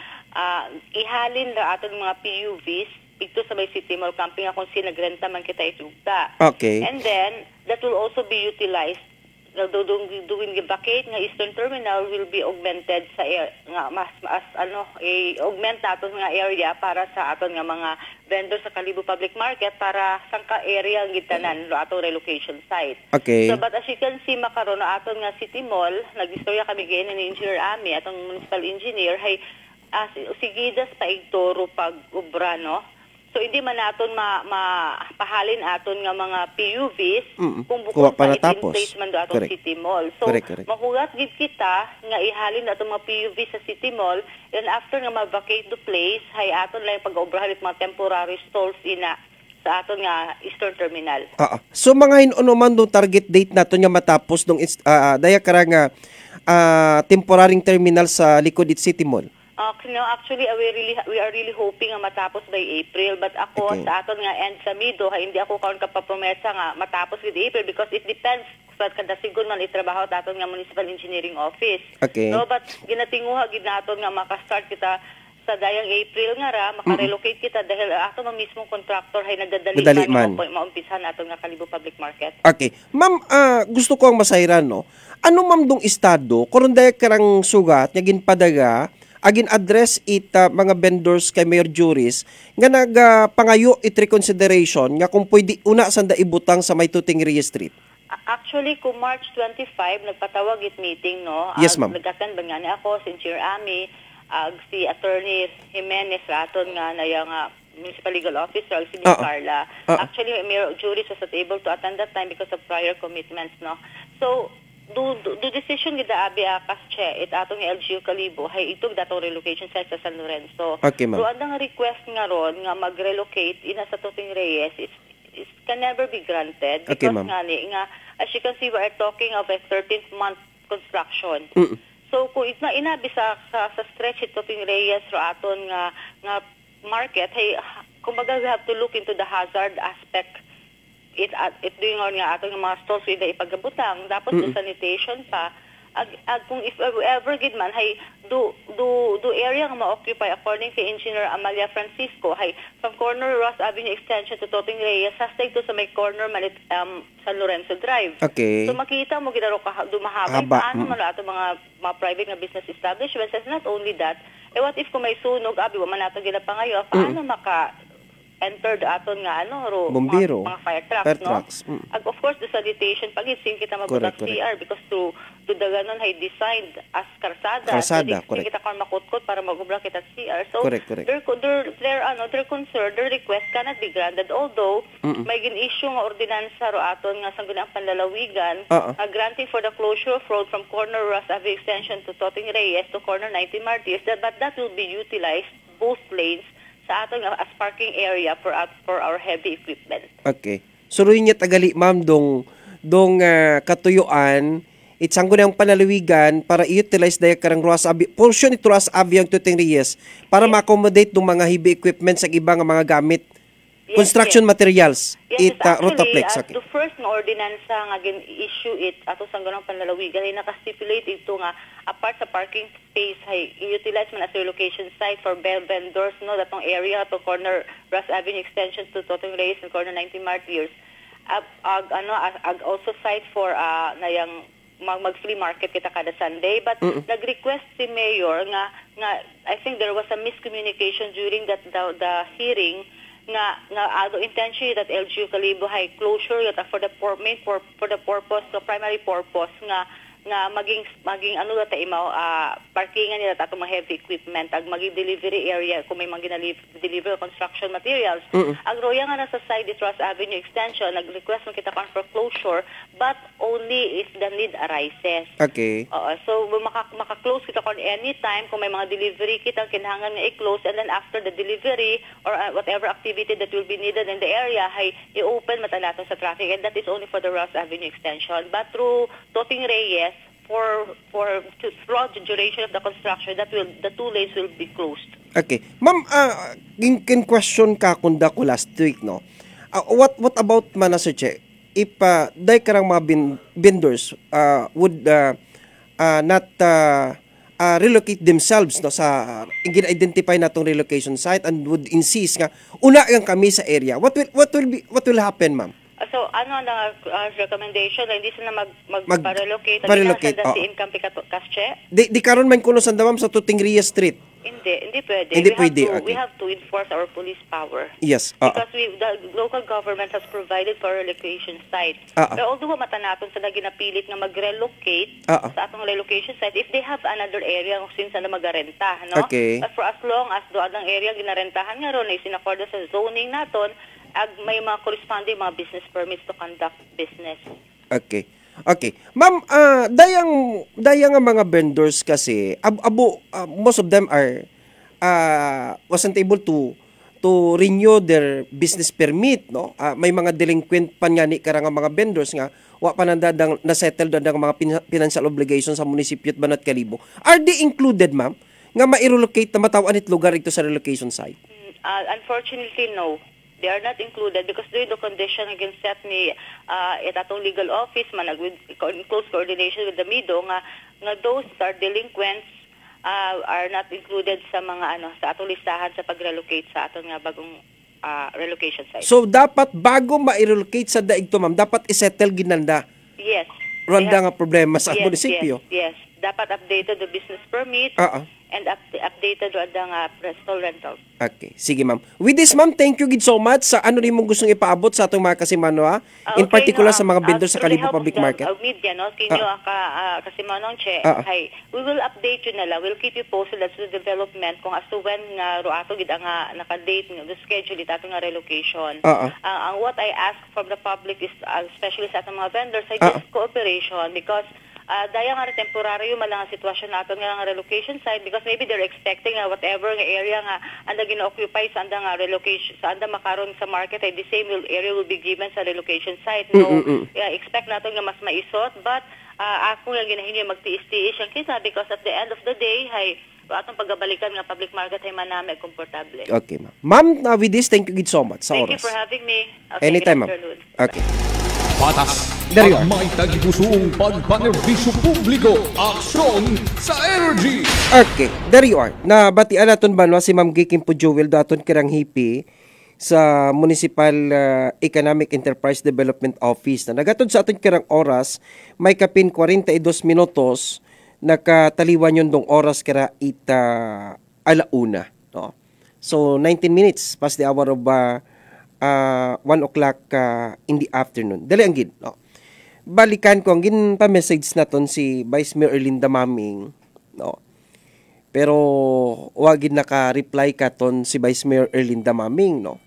ihalin ra aton mga PUVs ito sa may City Mall camping akong sinagrenta man kita itugta. Okay. And then, that will also be utilized doing vacate nga Eastern Terminal will be augmented sa nga mas augment naton nga area para sa aton nga mga vendors sa Kalibo Public Market para sa area ang gitanan lo ato relocation site. Okay. So but as you can see makaron na aton nga City Mall, nagistorya kami gayon ni Engineer Ami atong municipal engineer hay sigidas pa igtoro pag ubra, no? So hindi man naton mapahalin aton nga mga PUVs kung bukod pa in place man do atong City Mall. So mahugat gid kita nga ihalin atong mga PUVs sa City Mall and after nga ma-vacate the place hay aton lang pag-obrahan mga temporary stalls ina sa aton nga Eastern Terminal. So mga hinuno man do target date naton nga matapos dong daya kara nga temporary terminal sa likod it City Mall. No, actually, we are really hoping nga matapos by April. But ako, sa aton nga end sa Mido, hindi ako kaon kapapromesa nga matapos with April because it depends sa kada sigon man itrabaho sa aton nga Municipal Engineering Office. Okay. No, but ginatinguha gid naton nga makastart kita sa dayang April nga ra, makarelocate kita dahil ato man mismong contractor hay nagdadali man maumpisahan aton nga Kalibo Public Market. Okay. Ma'am, gusto ko ang masayran, no? Ano ma'am dong estado, kung dahil karang sugat, nga ginpadaga, agin address it mga vendors kay Mayor Juris nga nagpangayo it reconsideration nga kung pwede una sanda ibutang sa may Tutingria Street. Actually, kung March 25 nagpatawag it meeting, no? Yes, ma'am. Nag-attend ba nga ni ako, si Engineer Ami, si Attorney Jimenez raton nga na yung Municipal Legal Officer, si Ms. Carla. Actually, Mayor Juris was not able to attend that time because of prior commitments, no? So, do decision gid abi akas che it atong LGU Kalibo hay itog datong relocation site sa San Lorenzo. Okay, ma'am. Ruan nga request nga ron nga mag-relocate ina sa Tuting Reyes it can never be granted because nga as you can see we are talking of a 13th month construction. So kung inabi sa stretch it Tuting Reyes ro aton nga market hay kumbaga we have to look into the hazard aspect it doing on nga atong mga stalls ida ipagabutang tapos sanitation pa kung if ever gid man hay do area nga ma-occupy according kay Engineer Amalia Francisco hay from corner Ross Avenue extension to Tuting Reyes hastay to sa may corner man San Lorenzo Drive. Okay. So makita mo gid ro dumahabay paano man ato mga private nga business establishments. And not only that, what if kung may sunog abi wa man nato ginapangayo paano maka entered aton nga Bombero, mga fire trucks, no? Of course the sanitation pag sing kita mabutak CR because to the ganon hay designed as karsada correct. Kita kan makutkot para magubra kita CR. So their concern, their request cannot be granted although may gin-issue nga ordinansa ro aton nga sangguniang panlalawigan granting for the closure of road from corner Ross Avenue extension to Tuting Reyes to corner 90 Martires but that will be utilized both lanes sa aton as parking area for our heavy equipment. Okay. Suruin niya tagali ma'am dong katuyuan itsanggo ng panalawigan para i-utilize daya karang portion ito Ross Avenue Tuting Reyes para ma-accommodate ng mga heavy equipment sa ibang mga gamit construction materials Rotoplex. The first na ordinansa nga gin-issue it ato sa ganang panlalawigan ay naka-stipulate ito nga apart sa parking space ay i-utilize man as relocation site for vendors, no, datong area to corner Ross Avenue extension to Tuting Reyes and corner 90 Martyrs. also cite for na yung mag-free market kita kada Sunday, but nag-request si Mayor nga I think there was a miscommunication during the hearing nga intention that LGU Kalibo hay closure yata for the primary purpose nga maging ta imaw parkingan nila ta mga heavy equipment ag maging delivery area kung may mga deliver construction materials. Ang roya nga nasa side is Ross Avenue Extension, nag-request mo kita for closure but only if the need arises. Okay. So maka-close kita kon anytime kung may mga delivery kitang kinahanglan nga i-close, and then after the delivery or whatever activity that will be needed in the area hay i-open mata naton sa traffic, and that is only for the Ross Avenue Extension. But through Toting Reyes, throughout the duration of the construction, the 2 lanes will be closed. Okay. Ma'am, in question ka kunda ko last week, no? What about Manasoche? If dahil karang mga vendors would not relocate themselves, no, sa gina-identify natong relocation site and would insist nga una yang kami sa area, what will happen, ma'am? So, ano ang recommendation na hindi sila mag-relocate sa income kasche? Di karon man kuno sa ma'am sa Tutingria Street. Hindi pwede. We have to enforce our police power. Yes. Because the local government has provided for relocation sites. Pero although matanaton sa ginapilit nga mag-relocate sa atong relocation site if they have another area kung sinsa na magarenta, no? Okay. But for as long as doon ang area ginarentahan nga ron ay sinakorda sa zoning naton, may mga corresponding mga business permits to conduct business. Okay. Ma'am, dayang mga vendors kasi most of them are wasn't able to renew their business permit, no? May mga delinquent pa nga ni karang mga vendors nga wa pa nandang na-settle dadang mga financial obligations sa munisipyo at Banat Kalibo. Are they included, ma'am, nga ma-relocate na matawan it lugar ito sa relocation site? Unfortunately, no. They are not included because during the condition against set ni atong legal office man in close coordination with the MIDO nga those are delinquents are not included sa mga sa atong listahan sa pag-relocate sa atong nga bagong relocation site. So dapat bago ma-relocate sa daig to, ma'am, dapat i-settle ginanda. Yes. Randa nga problema sa munisipyo. Yes. Dapat updated the business permit and updated ang rental. Okay. Sige, ma'am. With this, ma'am, thank you so much sa ano rin mong gustong ipaabot sa atong mga kasimano, in particular sa mga vendor sa Kalibo Public Market. Media, no? Kinyo kasimanong we will update you nila. We'll keep you posted as to the development kung as to when nga roato gid ang naka-date the schedule ito nga relocation. Ang what I ask from the public is especially sa atong mga vendors ay just cooperation because daya nga temporaryo malang ang sitwasyon natin nga relocation site because maybe they're expecting whatever nga area nga anda gina-occupy sa anda nga relocation sa anda makaron sa market ay the same area will be given sa relocation site. No, expect natin nga mas maisot but ako nga ginahinyo magtiis-tiis ang kita because at the end of the day atong paggabalikan nga public market ay manami komportable. Okay, ma'am. Ma'am, with this, thank you so much sa oras. Thank you for having me. Okay, anytime, ma'am. Okay. Patas at may tagipusong pagpanerbisyo publiko, aksyon sa energy. Okay, there you are. Nabatian naton ba si Ma'am Gikimpo Jewel daton kirang hipi sa Municipal Economic Enterprise Development Office na nagatod sa aton kirang oras may kapin 42 minutos nakataliwan yon dong oras kara alauna, no? So 19 minutes past the hour of 1 o'clock in the afternoon. Dali ang gid, no? Balikan ko ang gin pa message naton si Vice Mayor Erlinda Maming, no? Pero wag gid naka-reply katon si Vice Mayor Erlinda Maming, no?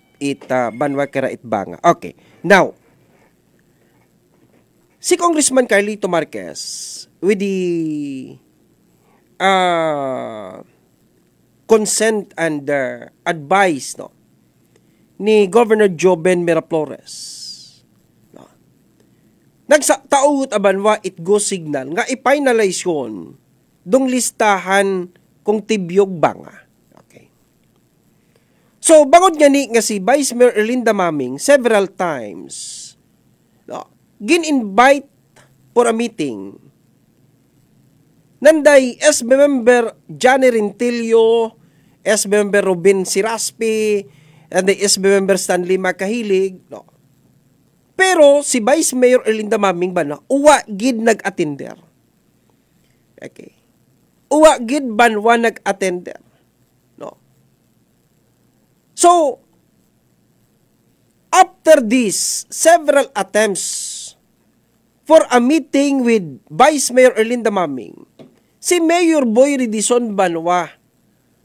Banwa kara itbanga. Okay. Now, si Congressman Carlito Marquez with the consent and advice, no, ni Governor Joben Miraflores, no, nagsataot abanwa itgo signal nga i-finalize yon dong listahan kung tibyog banga. Okay. So bangod nga si Vice Mayor Erlinda Maming several times, no, gin-invite for a meeting nanday SB member Johnny Rentillo, SB member Robin Siraspi, and the SB member Stanley Makahilig, no, Pero si Vice Mayor Erlinda Maming Banwa, uwa gid nag-attender. Okay. Uwa gid Banwa nag-attender. No. So, after this, several attempts for a meeting with Vice Mayor Erlinda Maming, si Mayor Boy Ridison Banwa,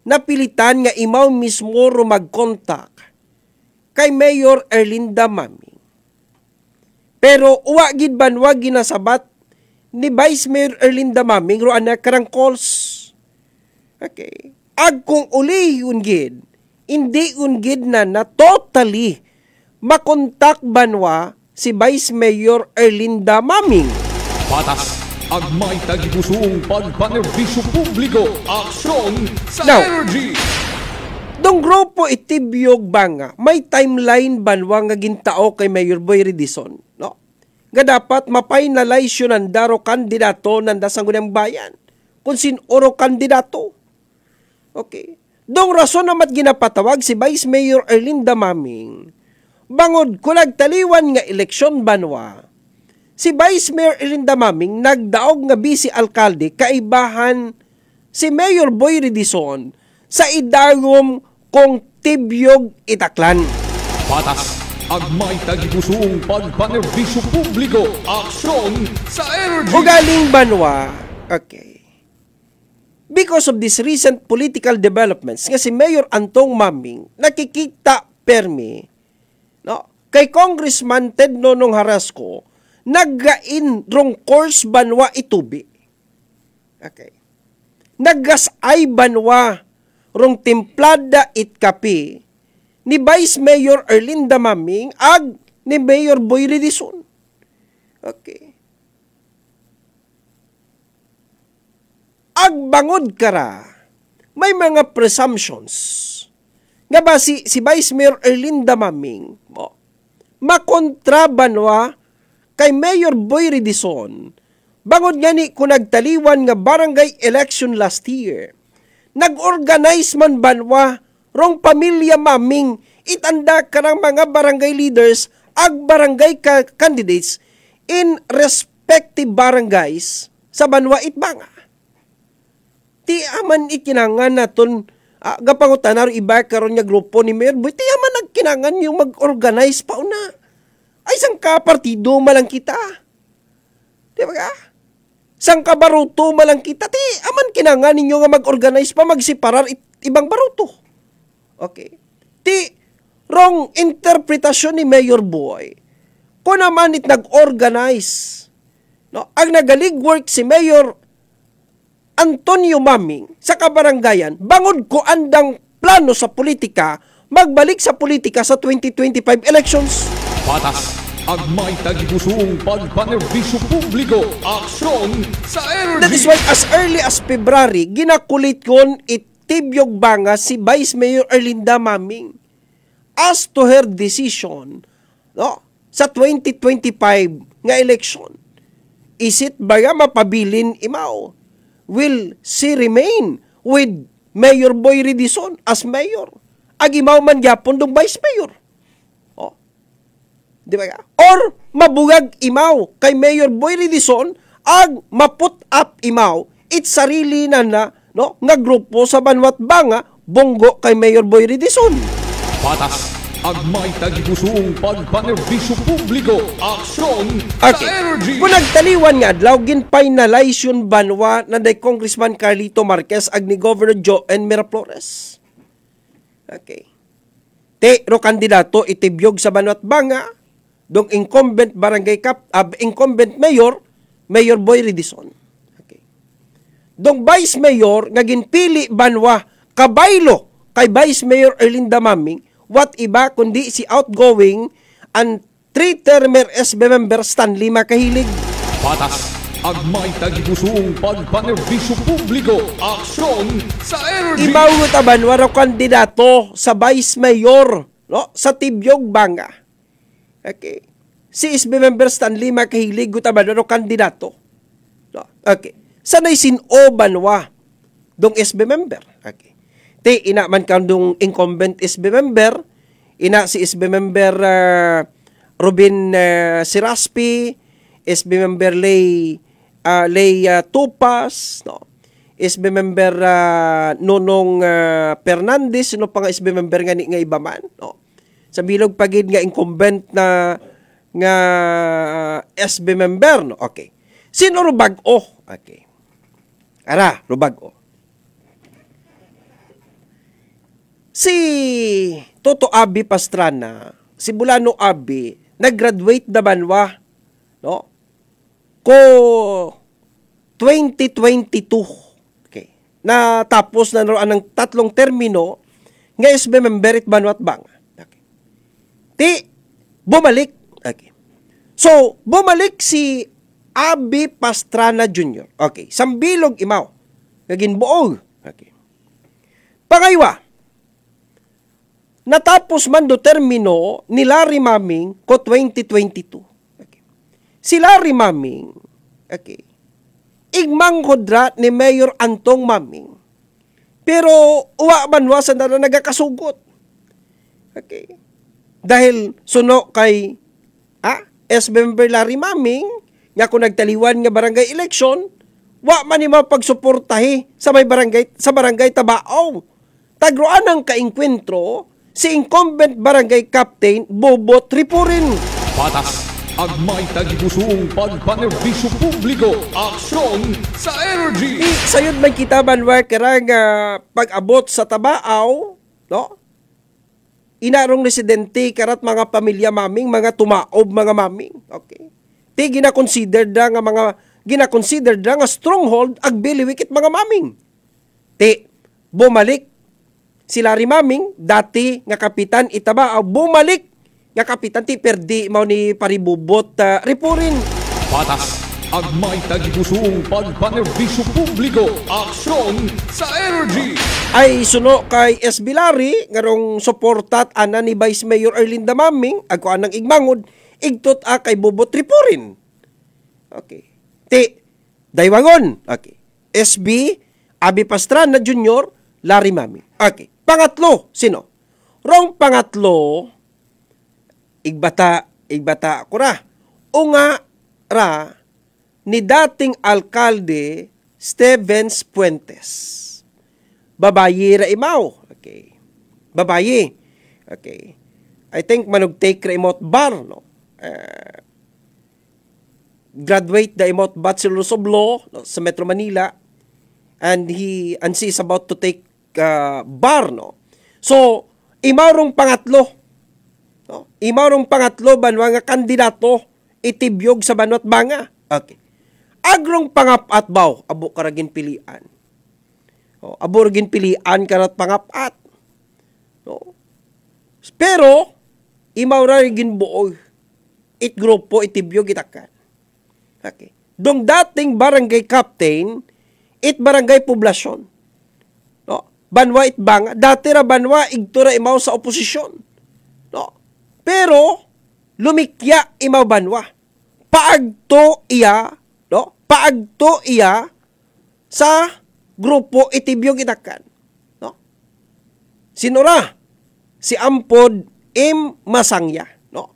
napilitan nga imaw mismo mag-contact kay Mayor Erlinda Maming. Pero uwa gid Banwa ginasabat ni Vice Mayor Erlinda Maming ro ana karang calls. Okay. Ag kung uli yun gid, hindi yun gid na totally makontak Banwa si Vice Mayor Erlinda Maming. Patas, agmay tagipusong pagpanerbisyo publiko, aksyon sa energy. Dong grupo itibyog banga, may timeline Banwa nga gintao kay Mayor Boy Ridison. No? Nga dapat ma-finalize yun ang daro kandidato ng Dasanggunang Bayan. Kung sinuro kandidato. Okay. Dong rason namat ginapatawag si Vice Mayor Erlinda Maming. Bangod kung nagtaliwan nga eleksyon Banwa, si Vice Mayor Erlinda Maming nagdaog nga bisi alkalde kaibahan si Mayor Boy Ridison sa idagom kong tibyog itaklan. Patas, agmay tagipusong pagpanerbisyo publiko, aksyon sa energy. Ugaling Banwa, okay. Because of these recent political developments, nga si Mayor Antong Maming nakikita permi, no, kay Congressman Ted Nonong Harasco, naggain rong course Banwa itubi. Okay. Naggasay Banwa rong timplada it kape ni Vice Mayor Erlinda Maming ag ni Mayor Boy Ridison. Okay. Agbangod kara, may mga presumptions nga ba si Vice Mayor Erlinda Maming makontra Banwa kay Mayor Boy Ridison bangod nga ni kung nagtaliwan nga barangay election last year. Nag-organize man Banwa rong pamilya Maming itanda karang mga barangay leaders ag barangay candidates in respective barangays sa Banwa Itbanga. Ti aman ikinangan naton gapangutan na iba karon nga grupo ni Mayor Boy, ti aman nagkinangan yung mag-organize pa una. Ay sang ka partido malang kita. Di ba ka? Sang ka baruto malang kita, ti aman kinangan ninyo nga mag-organize pa magsiparar ibang baruto. Okay. Ti wrong interpretasyon ni Mayor Boy. Kung naman nag-organize, no, ang nagaligwork si Mayor Antonio Maming sa kabarangayan, bangod ko andang plano sa politika, magbalik sa politika sa 2025 elections. Patas, agmay tagipusong pagpanerbisyo publiko, aksyon sa energy. That is why as early as February, ginakulit kon itibyog banga si Vice Mayor Erlinda Maming as to her decision, no, sa 2025 nga election. Is it ba mapabilin imaw? Will she remain with Mayor Boy Ridison as mayor? Agimaw man gyapon dong vice mayor. Oh. Di ba? Or mabugag imaw kay Mayor Boy Ridison ag maput up imaw it sarili na no nga grupo sa Banwat Banga bonggo kay Mayor Boy Ridison. Patas, agmay tagipusong pagpanerbisyo publiko, aksyon sa energy. Kung nagtaliwan nga adlaw gin-finalize yun Banwa na day Congressman Carlito Marquez ag ni Governor Joan Miraflores. Okay. Te ro kandidato itibyog sa Banwat Banga dong incumbent barangay incumbent mayor Mayor Boy Ridison. Okay. Dong vice mayor nga ginpili Banwa kabaylo kay Vice Mayor Erlinda Maming, what iba kundi si outgoing and 3-termer SB member Stanley Makahilig. Patas, agmay tagipusong pagpanerbisyo publiko, aksyon sa energy. Imawot aban waro kandidato sa Vice Mayor, no, sa Tibyog Banga. Okay. Si SB member Stanley Makahilig gutaban waro kandidato. No. Okay. Sanay sin-o Banwa dong SB member. Okay. Te ina man kang dong incumbent SB member, ina si SB member Ruben Siraspi, SB member Lay Tupas, no? SB member Nonong Fernandez, no pa nga SB member nga iba man, no? Sa bilog pagid nga incumbent na nga SB member, no? Okay. Sino rubag-o? Okay. Ara, rubag-o. Si Toto Abi Pastrana, si Bulano Abi, nag-graduate na banwa, no? Ko 2022. Okay. Na tapos na naroon ng 3 termino nga SB member it banwa at bang. Okay. Ti bumalik. Okay. So, bumalik si Abi Pastrana Jr. Okay. Sambilog imaw. Naginbuog. Okay. Pangaywa, natapos man do termino ni Larry Maming ko 2022. Okay. Si Larry Maming, okay, igmang hodra ni Mayor Antong Maming. Pero uwa banwa sa na nagakasugot. Okay. Dahil suno kay SB member Larry Maming, nga kung nagtaliwan nga barangay election, wa man ni mapagsuportahi sa may barangay Tabao. Tagroan ang kainkwentro si incumbent barangay captain Bobo Tripurin. Patas, agmay tagipusoong pagpanerbisyo publiko, aksyon sa energy. Sayod man kita banwa karang pag-abot sa Tabao, no? Inarong residente karat mga pamilya maming, mga tumaob mga maming. Okay. Ti gina-consider nga stronghold ag biliwikit mga maming. Ti bumalik si Larry Maming, dati nga kapitan Itabao, bumalik nga kapitan ti perdi mao ni paribubot Ripurin. Patas, agmay tagipusoong pagpanerbisyo publiko, aksyon sa energy. Ay suno kay SB Larry, ngarong suportat ana ni Vice Mayor Erlinda Maming, agko anang igmangod, igtot kay Bubot Ripurin. Okay. Ti daywangon. Okay. SB Abi Pastrana Jr., Larry Maming. Okay. Pangatlo, sino? Rong pangatlo, igbata ko ra. Unga ra ni dating alkalde Stevens Puentes. Babayi ra imaw. Okay. Babayi. Okay. I think manugtake ra imot bar, no? Graduate da imot Bachelor's of Law, no, sa Metro Manila, and she's about to take bar, no? So, imarong pangatlo, no? Imarong pangatlo banwa nga kandidato itibyog sa banwat banga. Okay. Agrong pangapat baw, abo karagin pilian. No? Abo ragin pilian karat pangapat. No? Pero, imaw ragin buo it grupo itibyog itakan. Okay. Dong dating barangay captain, it barangay poblasyon. Banwa it banga, dati ra banwa igtura imaw sa oposisyon. No? Pero lumikya imaw banwa. Paagto iya, no? Paagto iya sa grupo itibyog itakan. No? Sinura si Ampod M. Masangya, no?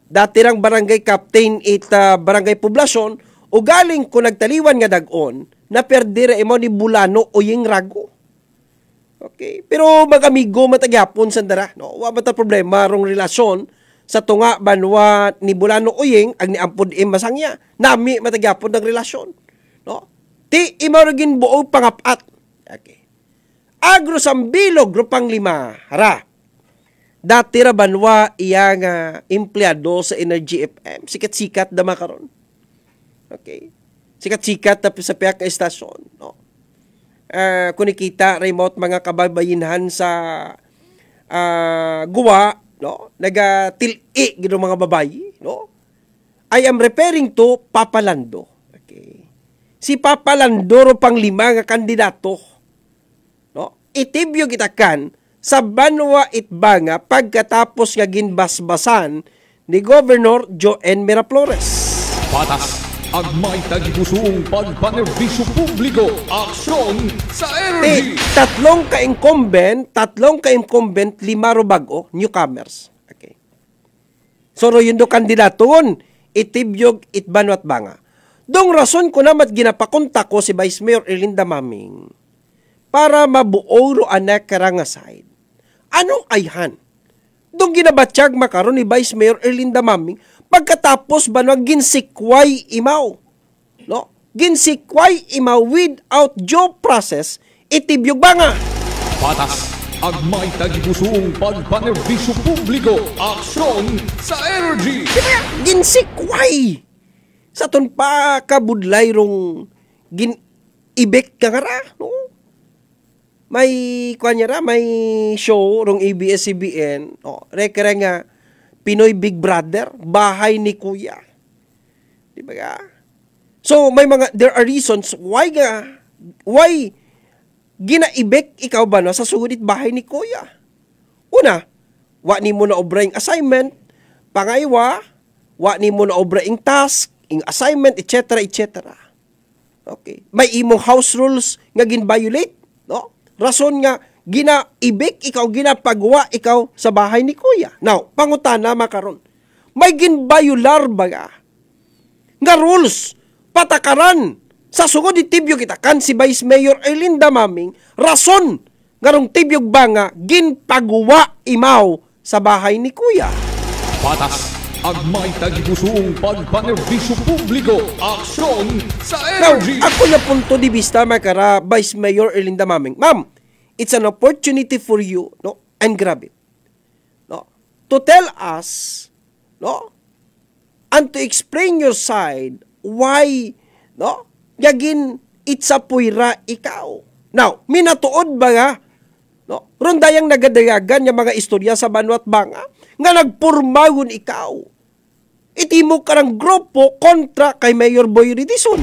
Dati rang barangay captain it barangay poblasyon o galing ko nagtaliwan nga dag-on na perdira imaw ni Bulano o yung Rago. Okay, pero mag-amigo matagyapon sandara, no? Wa bata problema rong relasyon sa tunga banwa ni Bulano Uyeng ag ni Ampod M. Masangya. Nami matagyapon ng relasyon, no? Ti imaragin buo pangapat. Okay. Agro Sambilog grupang 5 hara. Dati ra banwa iya nga empleyado sa Energy FM. Sikat-sikat da makaron. Okay. Sikat-sikat sa piyak ka estasyon, no? Kunikita remote mga kababayinhan sa guwa, no? Nagatili gino mga babayi, no? I am referring to Papa Lando. Okay. Si Papa Lando ro pang 5 nga kandidato, no? Itibyog itakan sa banwa itbanga pagkatapos nga ginbasbasan ni Governor Joen Miraflores. Patas, agmay tagipusoong pagpanerbisyo publiko, aksyon sa energy. Tatlong ka-incumbent, 5 bago, newcomers. Okay. So yun do kandidaton itibyog itbanwat banga. Dong rason ko namat ginapakontak ko si Vice Mayor Erlinda Maming para mabuo ro anak karangaside. Anong ayhan? Dong ginabatsyag makaron ni Vice Mayor Erlinda Maming pagkatapos banwag ginsikway imaw. No? Ginsikway imaw without due process itibyog banga. Patas agmay tagipusong pagpanerbisyo publiko, aksyon sa energy. Ginsikway! Sa ton pa kabudlay rong ibek ka nga no? May kuanya may show rong ABS-CBN, rekere nga Pinoy Big Brother, bahay ni Kuya. Di ba ka? So may there are reasons why ginaibek ikaw ba sa sugudit bahay ni Kuya. Una, wa ni mo na obra yung assignment. Pangaywa, wa ni mo na obra yung task, yung assignment, etc. etc. Okay. May imong house rules nga gin-violate. No? Rason nga, ginaibek ikaw, ginapagawa ikaw sa bahay ni Kuya. Now, pangutana makaron. May gin-violar ba nga rules, patakaran, sa sugod itibyo kita kan si Vice Mayor Erlinda Maming, rason ngarong tibyog ba nga ginpagawa imaw sa bahay ni Kuya. Patas agmay tagipusong pagpanerbisyo publiko, aksyon sa energy. Now, ako na punto di vista makara Vice Mayor Erlinda Maming. Ma'am, it's an opportunity for you, no, and grab it, no, to tell us, no, and to explain your side why, no, yagin itsapuira ikaw. Now, minatuod ba nga, no, rondayang nagadayagan yung mga istorya sa banwat banga nga nagpurmagon ikaw. Itimo ka ng grupo kontra kay Mayor Boy Ridison.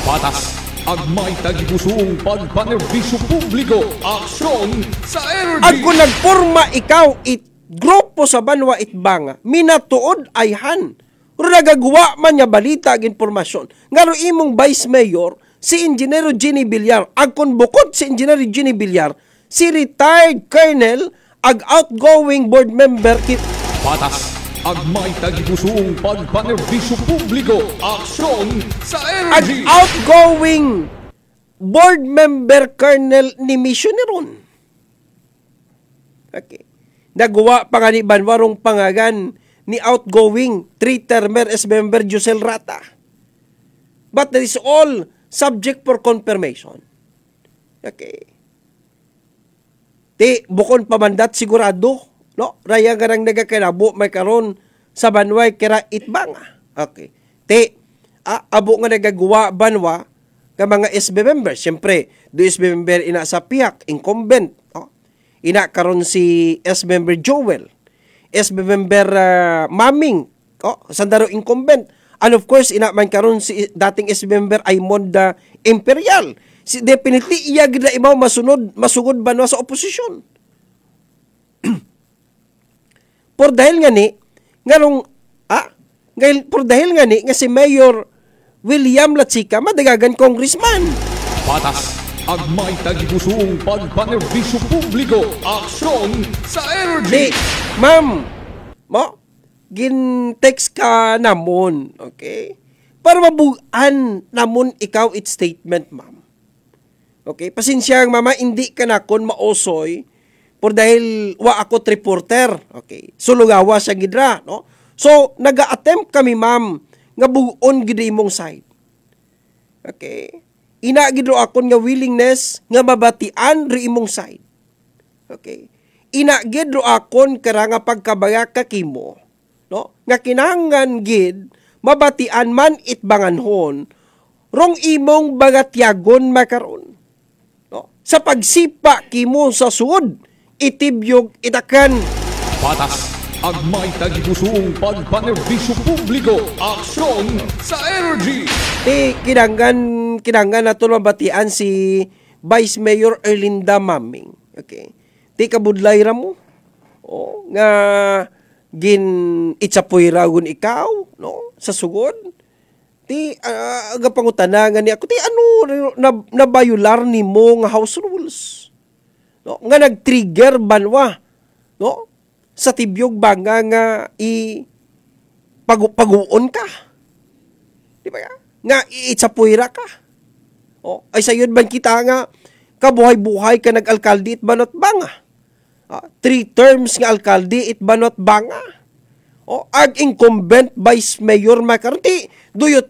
Patas agmay tagipusong pagpanerbisyo publiko, aksyon sa energy. At kung nagpurma ikaw grupo sa banwa itbanga, minatuod ay han. Nagagawa man niya balita ag informasyon. Ngaro imong Vice Mayor, si Engineer Ginny Villar, ag kun bukod si Engineer Ginny Villar, si retired Colonel, ag outgoing board member Patas agmay tagipusong pagpanerbisyo publiko, aksyon sa energy. Ag outgoing board member Colonel ni Missioneron. Okay. Nagawa pa nga ni Banwarong pangagan ni outgoing 3-termer member Josel Rata. But that is all subject for confirmation. Okay. Bukon pamandat sigurado, no? Raya nga nang nagakanabo may karon sa banway kira itbanga. Okay. Abo nga nagagawa banwa ka mga SB members. Siyempre, do SB member ina sa piyak, incumbent. No? Ina karon si SB member Joel. SB member Maming, sandaro incumbent. And of course, inaman karon si dating SB member Aymonda Imperial. Definitely, iya gila imaw masugod ba sa oposisyon. Por dahil nga ni, por dahil nga ni, nga si Mayor William Latsika, madagagan congressman. Patas agmay tagipusong pagpanerbisyo publiko, aksyon sa energy. Ma'am, gin-text ka namon, okay? Para mabugaan namon ikaw it statement, ma'am. Okay? Pasinsyang, mama, hindi ka na kon maosoy por dahil wa ako reporter. Okay? Sulugawa siya gidra, no? So, naga-attempt kami, ma'am, nga buon gid imong side. Okay? Inagidro akon nga willingness nga mabatian ri imong side. Okay? Inagidro akon kara nga pagkabaya kakimo, no? Nga kinahanglan gid mabatian man itbanganhon rong imong bagatyagon makaron. No? Sa pagsipa kimo sa suod, itibyog itakan. Patas agmay tagipusong pagpanerbisyo publiko, aksyon sa energy. Kinanggan nato mabatian si Vice Mayor Erlinda Maming. Okay. Kabudlay ra mo. Nga itsapoy ragon ikaw, no? Sa sugod. Agapangutana nga ni ako, ano nabayular ni mo nga house rules? No? Nga nag-trigger banwa, no? Sa tibyog banga nga paguon ka. Di ba ya? Nga iitsapuira ka. O, ay sayod ban kita nga kabuhay-buhay ka nag-alkalde it banot banga. 3 terms nga alkalde it banot banga. O, ag incumbent vice mayor makaron. Do you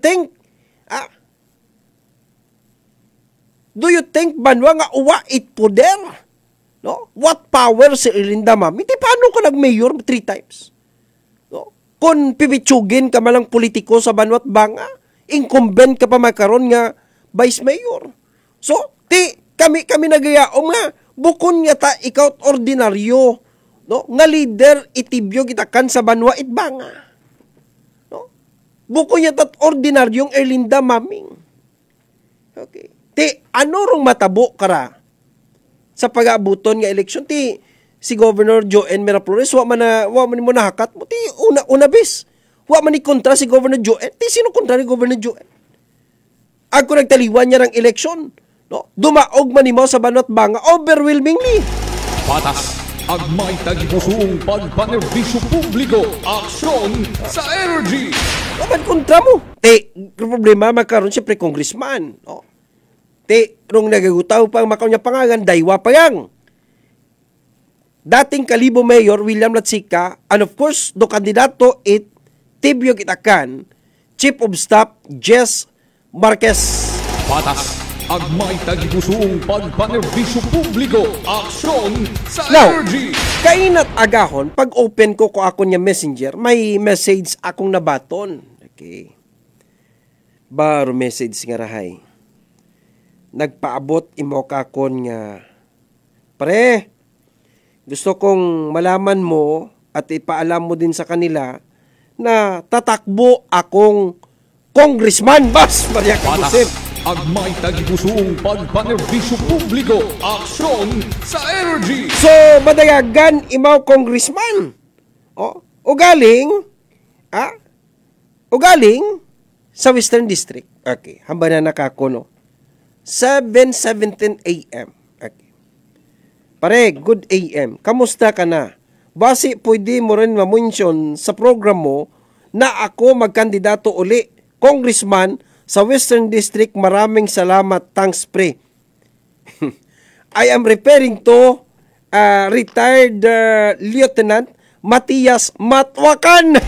think banwa nga uwa it poder? No? What power si Erlinda Mami? Paano ka nag-mayor 3 times? No? Kung pipitsugin ka malang politiko sa banwat banga, incumbent ka pa makaron nga vice mayor. So, kami nagayaom nga, bukon nga ta ikaw ordinaryo, no? Nga leader itibyo kitakan sa banwa itbanga. No? Bukon nga ta ordinaryong Erlinda Maming. Okay. Ano rong matabo kara sa pag-aabuton nga eleksyon? Si Governor Joen Miraflores, wa man mo nahakat mo. Una bis. Wa man ni kontra si Governor Joen. Sino kontra ni Governor Joen? Ako nagtaliwan niya ng eleksyon. No? Dumaog man mo sa banot banga overwhelmingly. Patas ang may tagipusong pagpanerbisyo publiko. Aksyon sa energy. Waman kontra mo. Problema makaroon siyempre congressman. No? Rong nagagutaw pang makaw niya pangalan, daywa pa yang. Dating Kalibo Mayor William Latsika, and of course, do kandidato tibyo kitakan, Chief of Staff Jess Marquez. Patas ang may tagipusong pagpanerbisyo publiko. Aksyon sa energy. Kainat agahon, pag open ko ako niya messenger, may message akong nabaton. Okay. Baro message nga rahay. Nagpaabot imo kakon nga, pre, gusto kong malaman mo at ipaalam mo din sa kanila na tatakbo akong congressman, Bas Maria Kabusip. Ang may tagipusong pagpanerbisyo publiko. Aksyon sa energy. So, madayagan imaw congressman. O galing sa Western District. Okay, hamba na nakakuno. 7:17 a.m. Okay. Pare, good a.m. Kamusta ka na? Basi pwede mo rin ma-mention sa program mo na ako magkandidato uli, congressman sa Western District. Maraming salamat, thanks pre. I am referring to retired Lieutenant Matias Matwakan.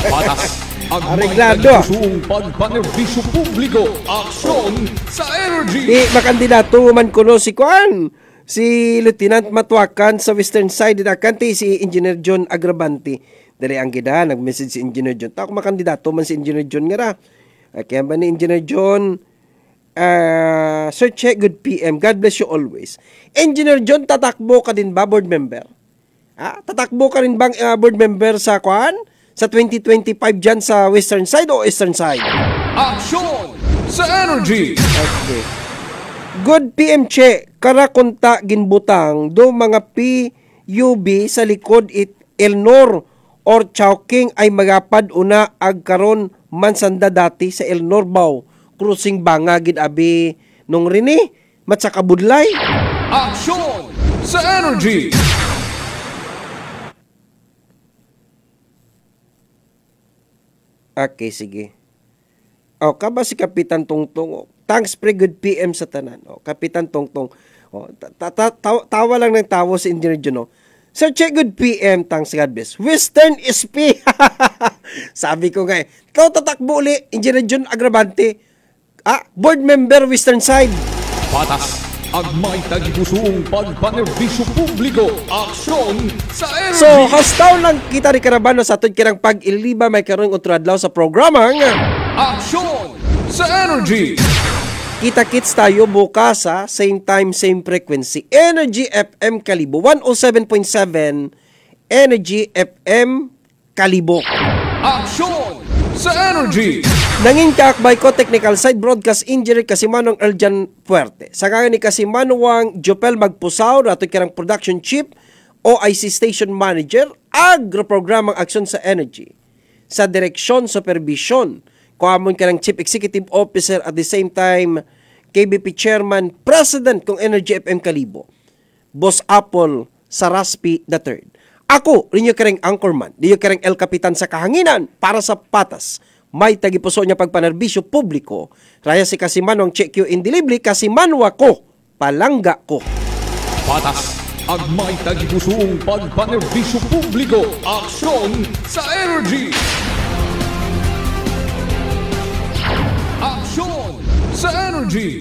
Patas ang Areglado. pagpanerbisyo publiko. Aksyon sa energy. Makandidato man kuno si Kuan, si Lieutenant Matwakan sa Western Side kanti si Engineer John Agrabante. Dali ang gida nag-message si Engineer John. Tako makandidato man si Engineer John nga ra. Kaya ba ni Engineer John, Sir Che, good PM. God bless you always. Engineer John, tatakbo ka din ba board member? Tatakbo ka rin bang board member sa Kuan? Sa 2025 dyan sa Western Side o Eastern Side? Aksyon sa energy. Okay. Good PM Che, karakunta ginbutang do mga PUB sa likod Elnor or Chowking ay magapad una ag karon mansanda dati sa Elnor Bao. Cruising banga gid abi nung rini matsakabudlay. Aksyon sa energy. Okay, sige. Kaba si Kapitan Tongtong. Thanks pre, good PM sa tanan. Kapitan Tongtong. Tawa lang ng tawa si Engineer Juno. Sir Che, good PM. Thanks, God bless. Western SP. Sabi ko nga ikaw tatakbo uli, Engineer John Agrabante. Board member Western Side. Patas ang may tagipusong pagpanerbisyo publiko. Aksyon sa energy. So, hastaw lang kita rin karabano sa atod kirang pag-iliba may karong utradlaw sa programang Aksyon sa energy. Kita-kits tayo bukas same time, same frequency. Energy FM Kalibo 107.7 Energy FM Kalibo. Aksyon sa energy. Nanging kaakbay ko technical side broadcast engineer Kasimanong Eljan Puerte. Sa kanya ni Kasimanong Jopel Magpusaw na ito'y kirang production chief OIC station manager agro-programang aksyon sa energy. Sa direksyon, supervision, kuhamon ka ng chief executive officer at the same time KBP chairman, president kong Energy FM Kalibo, Boss Apple Saraspi III. Ako, rinyo kareng anchorman, diyo kareng El Kapitan sa kahanginan para sa patas. May tagipuso niya pagpanerbisyo publiko. Raya si Kasimanong check you in delivery, Kasimanwa ko, palangga ko. Patas ang may tagipusoong pagpanerbisyo publiko. Aksyon sa Energy! Aksyon sa Energy!